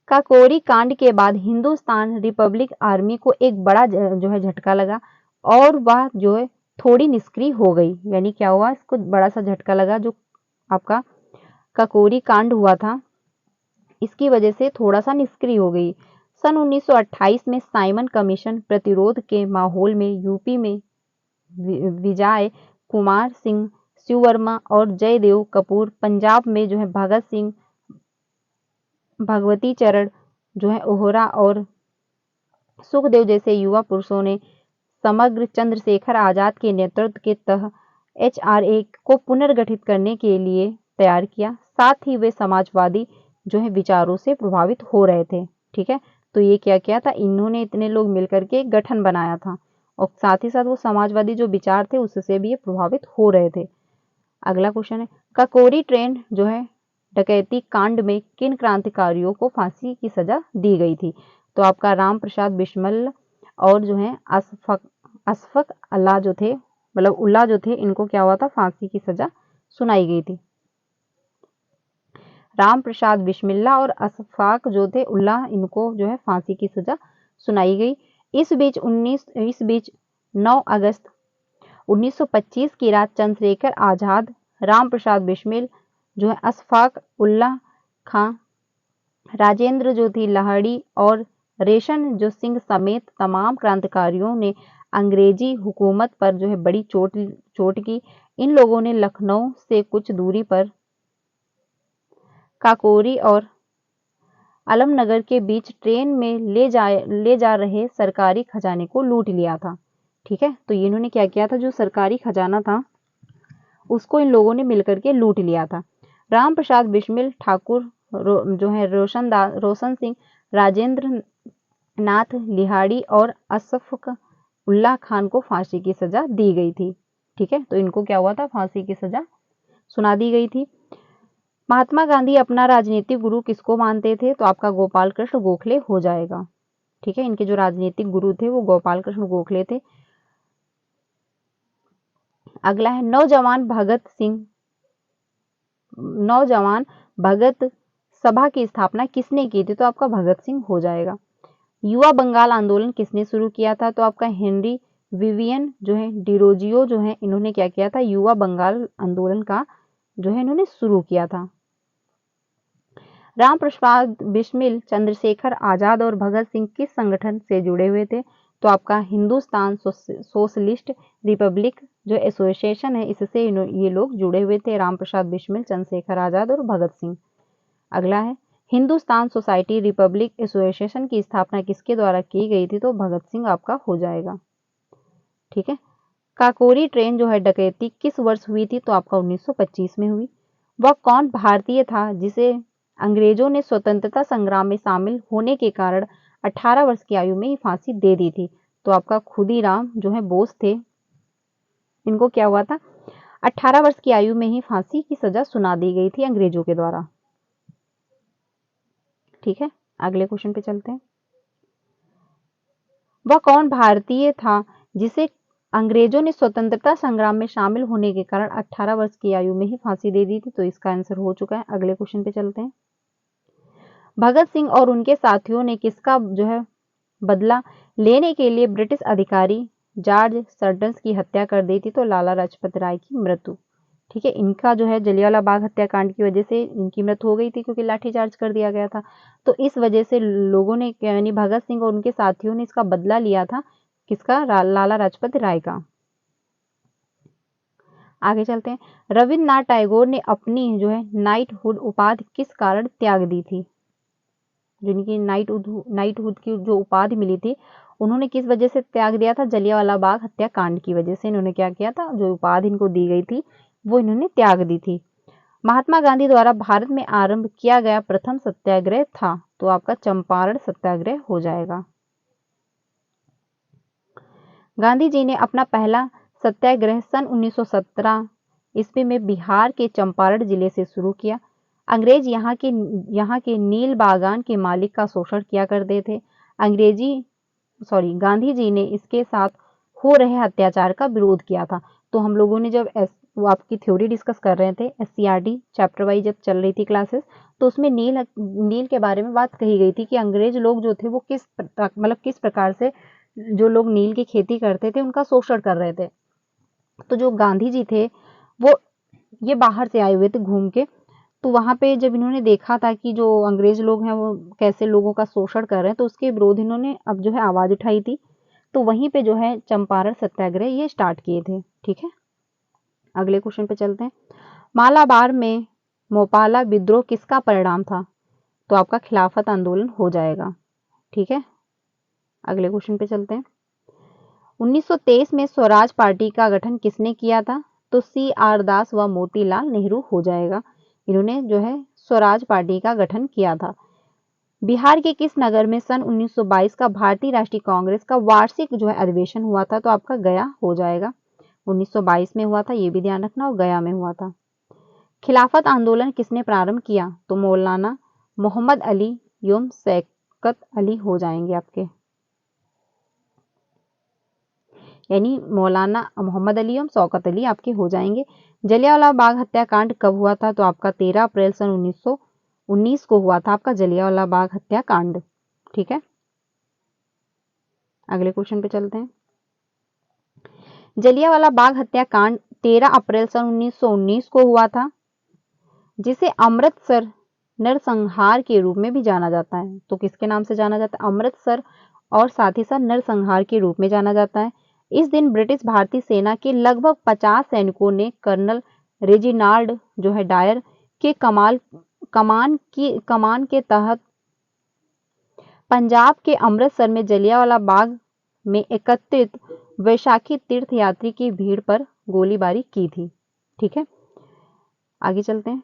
काकोरी कांड के बाद हिंदुस्तान रिपब्लिक आर्मी को एक बड़ा जो है झटका लगा और वह जो है थोड़ी निष्क्रिय हो गई। यानी क्या हुआ, इसको बड़ा सा झटका लगा। जो आपका काकोरी कांड हुआ था इसकी वजह से थोड़ा सा निष्क्रिय हो गई। सन 1928 में साइमन कमीशन प्रतिरोध के माहौल में यूपी में विजय कुमार सिंह शिववर्मा और जयदेव कपूर, पंजाब में जो है भगत सिंह भगवती चरण जो है ओहरा और सुखदेव जैसे युवा पुरुषों ने समग्र चंद्रशेखर आजाद के नेतृत्व के तहत HRA को पुनर्गठित करने के लिए तैयार किया। साथ ही वे समाजवादी जो है विचारों से प्रभावित हो रहे थे। ठीक है, तो ये क्या किया था, इन्होंने इतने लोग मिलकर के एक गठन बनाया था और साथ ही साथ वो समाजवादी जो विचार थे उससे भी ये प्रभावित हो रहे थे। अगला क्वेश्चन है, काकोरी ट्रेन जो है डकैती कांड में किन क्रांतिकारियों को फांसी की सजा दी गई थी? तो आपका राम प्रसाद बिस्मिल और जो है अशफाक उल्लाह जो थे इनको क्या हुआ था? फांसी की सजा सुनाई गई थी। राम प्रसाद बिस्मिल्ला और अशफाक जो थे उल्लाह इनको जो है फांसी की सजा सुनाई गई। इस बीच 9 अगस्त 1925 की रात चंद्रशेखर आजाद, राम प्रसाद बिस्मिल जो है अशफाक उल्लाह खां, राजेंद्र जो थी लाहड़ी और रेशन जो सिंह समेत तमाम क्रांतिकारियों ने अंग्रेजी हुकूमत पर जो है बड़ी चोट की। इन लोगों ने लखनऊ से कुछ दूरी पर काकोरी और आलमनगर के बीच ट्रेन में ले जा रहे सरकारी खजाने को लूट लिया था। ठीक है, तो इन्होंने क्या किया था, जो सरकारी खजाना था उसको इन लोगों ने मिलकर के लूट लिया था। राम प्रसाद बिस्मिल ठाकुर जो है रोशन सिंह, राजेंद्र नाथ लिहाड़ी और अशफाक उल्लाह खान को फांसी की सजा दी गई थी। ठीक है, तो इनको क्या हुआ था? फांसी की सजा सुना दी गई थी। महात्मा गांधी अपना राजनीतिक गुरु किसको मानते थे? तो आपका गोपाल कृष्ण गोखले हो जाएगा। ठीक है, इनके जो राजनीतिक गुरु थे वो गोपाल कृष्ण गोखले थे। अगला है नौजवान भगत सभा की स्थापना किसने की थी? तो आपका भगत सिंह हो जाएगा। युवा बंगाल आंदोलन किसने शुरू किया था? तो आपका हेनरी विवियन जो है डिरोजियो जो है इन्होंने क्या किया था? युवा बंगाल आंदोलन का जो है इन्होंने शुरू किया था। राम प्रसाद बिस्मिल, चंद्रशेखर आजाद और भगत सिंह किस संगठन से जुड़े हुए थे? तो आपका हिंदुस्तान सोशलिस्ट रिपब्लिक जो एसोसिएशन है इससे ये लोग जुड़े हुए थे, राम प्रसाद बिस्मिल, चंद्रशेखर आजाद और भगत सिंह। अगला है हिंदुस्तान सोसाइटी रिपब्लिक एसोसिएशन की स्थापना किसके द्वारा की गई थी? तो भगत सिंह आपका हो जाएगा। ठीक है। काकोरी ट्रेन जो है डकैती किस वर्ष हुई थी? तो आपका 1925 में हुई। वह कौन भारतीय था जिसे अंग्रेजों ने स्वतंत्रता संग्राम में शामिल होने के कारण 18 वर्ष की आयु में ही फांसी दे दी थी? तो आपका खुदीराम जो है बोस थे, इनको क्या हुआ था? 18 वर्ष की आयु में ही फांसी की सजा सुना दी गई थी अंग्रेजों के द्वारा। ठीक है, अगले क्वेश्चन पे चलते हैं। वह कौन भारतीय था जिसे अंग्रेजों ने स्वतंत्रता संग्राम में शामिल होने के कारण 18 वर्ष की आयु में ही फांसी दे दी थी? तो इसका आंसर हो चुका है। अगले क्वेश्चन पे चलते हैं। भगत सिंह और उनके साथियों ने किसका जो है बदला लेने के लिए ब्रिटिश अधिकारी जॉर्ज सर्टन्स की हत्या कर दी थी? तो लाला लाजपत राय की मृत्यु। ठीक है, इनका जो है जलियांवाला बाग हत्याकांड की वजह से इनकी मृत्यु हो गई थी क्योंकि लाठीचार्ज कर दिया गया था। तो इस वजह से लोगों ने यानी भगत सिंह और उनके साथियों ने इसका बदला लिया था। किसका? लाला लाजपत राय का। आगे चलते हैं। रविन्द्रनाथ टैगोर ने अपनी जो है नाइटहुड उपाधि किस कारण त्याग दी थी? जिनकी नाइटहुड की जो उपाधि मिली थी उन्होंने किस वजह से त्याग दिया था? जलियांवाला बाग हत्याकांड की वजह से इन्होंने क्या किया था? जो उपाधि इनको दी गई थी वो इन्होंने त्याग दी थी। महात्मा गांधी द्वारा भारत में आरंभ किया गया प्रथम सत्याग्रह था? तो आपका चंपारण सत्याग्रह हो जाएगा। गांधी जी ने अपना पहला सत्याग्रह सन 1917 ईस्वी में बिहार के चंपारण जिले से शुरू किया। अंग्रेज यहाँ के नील बागान के मालिक का शोषण किया करते थे। गांधी जी ने इसके साथ हो रहे अत्याचार का विरोध किया था। तो हम लोगों ने जब वो आपकी थ्योरी डिस्कस कर रहे थे एससीईआरटी चैप्टर वाइज जब चल रही थी क्लासेस, तो उसमें नील के बारे में बात कही गई थी कि अंग्रेज लोग जो थे वो किस प्रकार से जो लोग नील की खेती करते थे उनका शोषण कर रहे थे। तो जो गांधी जी थे वो ये बाहर से आए हुए थे घूम के, तो वहां पे जब इन्होंने देखा था कि जो अंग्रेज लोग हैं वो कैसे लोगों का शोषण कर रहे हैं, तो उसके विरोध इन्होंने अब जो है आवाज उठाई थी। तो वहीं पे जो है चंपारण सत्याग्रह ये स्टार्ट किए थे। ठीक है, अगले क्वेश्चन पे चलते हैं। मालाबार में मोपाला विद्रोह किसका परिणाम था? तो आपका खिलाफत आंदोलन हो जाएगा। ठीक है, अगले क्वेश्चन पे चलते हैं। 1923 में स्वराज पार्टी का गठन किसने किया था? तो CR दास व मोतीलाल नेहरू हो जाएगा। इन्होंने जो है स्वराज पार्टी का गठन किया था। बिहार के किस नगर में सन 1922 का भारतीय राष्ट्रीय कांग्रेस का वार्षिक जो है अधिवेशन हुआ था? तो आपका गया हो जाएगा। 1922 में हुआ था, ये भी ध्यान रखना, और गया में हुआ था। खिलाफत आंदोलन किसने प्रारंभ किया? तो मौलाना मोहम्मद अली एवं शौकत अली हो जाएंगे आपके, यानी मौलाना मोहम्मद अली एवं शौकत अली आपके हो जाएंगे। जलियांवाला बाग हत्याकांड कब हुआ था? तो आपका 13 अप्रैल सन 1919 को हुआ था आपका जलियांवाला बाग हत्याकांड। ठीक है, अगले क्वेश्चन पे चलते हैं। जलियांवाला बाग हत्याकांड 13 अप्रैल सन 1919 को हुआ था, जिसे अमृतसर नरसंहार के रूप में भी जाना जाता है। तो किसके नाम से जाना जाता है? अमृतसर और साथ ही साथ नरसंहार के रूप में जाना जाता है। इस दिन ब्रिटिश भारतीय सेना के लगभग 50 सैनिकों ने कर्नल रेजिनाल्ड जो है डायर के कमान के तहत पंजाब के अमृतसर में जलियांवाला बाग में एकत्रित वैशाखी तीर्थयात्री की भीड़ पर गोलीबारी की थी। ठीक है, आगे चलते हैं।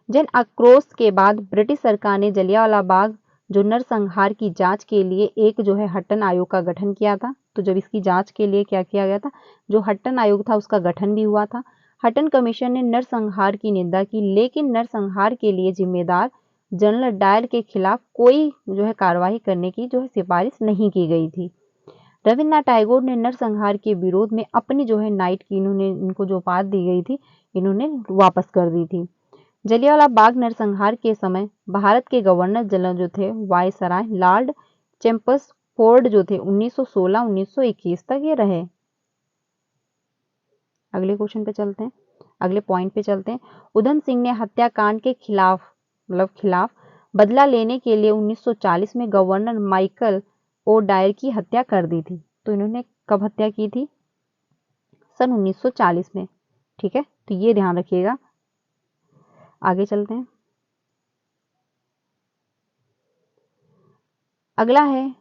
जन आक्रोश के बाद ब्रिटिश सरकार ने जलियांवाला बाग जो नरसंहार की जांच के लिए एक जो है हट्टन आयोग का गठन किया था। तो जब इसकी जांच के लिए क्या किया गया था? जो हट्टन आयोग था उसका गठन भी हुआ था। हट्टन कमीशन ने नरसंहार की निंदा की, लेकिन नरसंहार के लिए जिम्मेदार जनरल डायर के खिलाफ कोई जो है कार्रवाई करने की जो है सिफारिश नहीं की गई थी। रविन्द्रनाथ टैगोर ने नरसंहार के विरोध में अपनी जो है नाइट की इनको जो उपाधि दी गई थी इन्होंने वापस कर दी थी। जलियांवाला बाग नरसंहार के समय भारत के गवर्नर जनरल जो थे वायसराय लॉर्ड चेम्बर्सफोर्ड जो थे 1916-1921 तक ये रहे। अगले क्वेश्चन पे चलते हैं, अगले पॉइंट पे चलते हैं। उधम सिंह ने हत्याकांड के खिलाफ बदला लेने के लिए 1940 में गवर्नर माइकल ओ डायर की हत्या कर दी थी। तो इन्होंने कब हत्या की थी? सन 1940 में। ठीक है, तो ये ध्यान रखिएगा। आगे चलते हैं। अगला है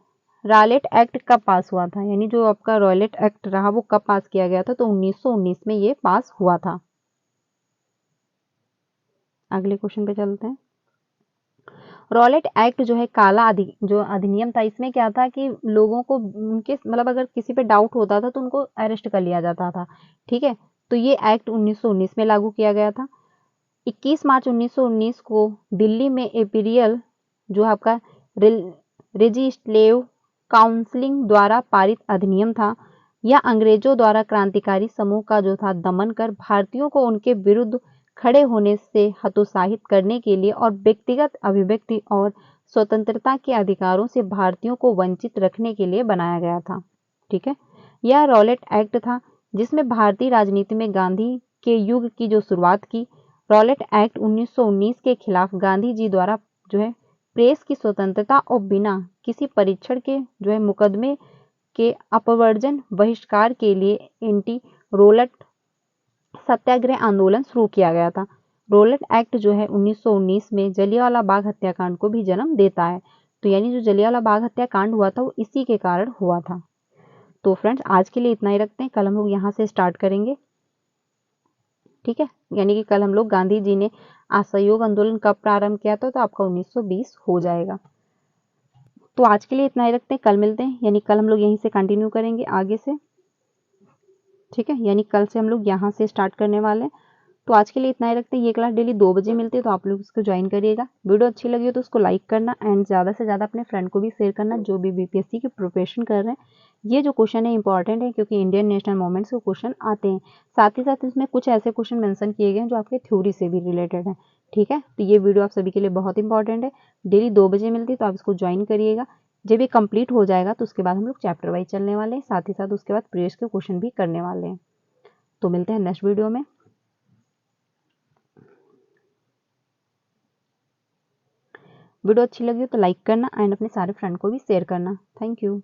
रॉलेट एक्ट कब पास हुआ था, यानी जो आपका रॉलेट एक्ट रहा वो कब पास किया गया था? तो 1919 में ये पास हुआ था। अगले क्वेश्चन पे चलते हैं। रॉलेट एक्ट जो है जो अधिनियम था, इसमें क्या था कि लोगों को उनके मतलब अगर किसी पे डाउट होता था तो उनको अरेस्ट कर लिया जाता था। ठीक है, तो ये एक्ट 1919 में लागू किया गया था। 21 मार्च 1919 को दिल्ली में इंपीरियल जो आपका लेजिस्लेटिव काउंसिल द्वारा पारित अधिनियम था। यह अंग्रेजों द्वारा क्रांतिकारी समूह का जो था दमन कर भारतीयों को उनके विरुद्ध खड़े होने से हतोत्साहित करने के लिए और व्यक्तिगत अभिव्यक्ति और स्वतंत्रता के अधिकारों से भारतीयों को वंचित रखने के लिए बनाया गया था। ठीक है, यह रॉलेट एक्ट था जिसमें भारतीय राजनीति में गांधी के युग की जो शुरुआत की। रॉलेट एक्ट 1919 के खिलाफ गांधी जी द्वारा जो है प्रेस की स्वतंत्रता और बिना किसी परीक्षण के जो है मुकदमे के अपवर्जन बहिष्कार के लिए एंटी रॉलेट सत्याग्रह आंदोलन शुरू किया गया था। रॉलेट एक्ट जो है 1919 में जलियांवाला बाग हत्याकांड को भी जन्म देता है। तो यानी जो जलियांवाला बाग हत्याकांड हुआ था वो इसी के कारण हुआ था। तो फ्रेंड्स आज के लिए इतना ही रखते हैं, कल हम लोग यहाँ से स्टार्ट करेंगे। ठीक है, यानी कि कल हम लोग गांधी जी ने असहयोग आंदोलन कब प्रारंभ किया था, तो आपका 1920 हो जाएगा। तो आज के लिए इतना ही रखते हैं, कल मिलते हैं, यानी कल हम लोग यहीं से कंटिन्यू करेंगे आगे से। ठीक है, यानी कल से हम लोग यहाँ से स्टार्ट करने वाले हैं। तो आज के लिए इतना ही रखते हैं। ये क्लास डेली 2 बजे मिलती है, तो आप लोग इसको ज्वाइन करिएगा। वीडियो अच्छी लगी हो तो उसको लाइक करना एंड ज़्यादा से ज़्यादा अपने फ्रेंड को भी शेयर करना जो भी बीपीएससी की प्रिपरेशन कर रहे हैं। ये जो क्वेश्चन है इंपॉर्टेंट है क्योंकि इंडियन नेशनल मूवमेंट से क्वेश्चन आते हैं। साथ ही साथ इसमें कुछ ऐसे क्वेश्चन मेंशन किए गए हैं जो आपके थ्योरी से भी रिलेटेड है। ठीक है, तो ये वीडियो आप सभी के लिए बहुत इंपॉर्टेंट है। डेली 2 बजे मिलती है, तो आप इसको ज्वाइन करिएगा। जब ये कंप्लीट हो जाएगा तो उसके बाद हम लोग चैप्टर वाइज चलने वाले हैं, साथ ही साथ उसके बाद प्रीवियस के क्वेश्चन भी करने वाले हैं। तो मिलते हैं नेक्स्ट वीडियो में। वीडियो अच्छी लगी हो तो लाइक करना एंड अपने सारे फ्रेंड को भी शेयर करना। Thank you.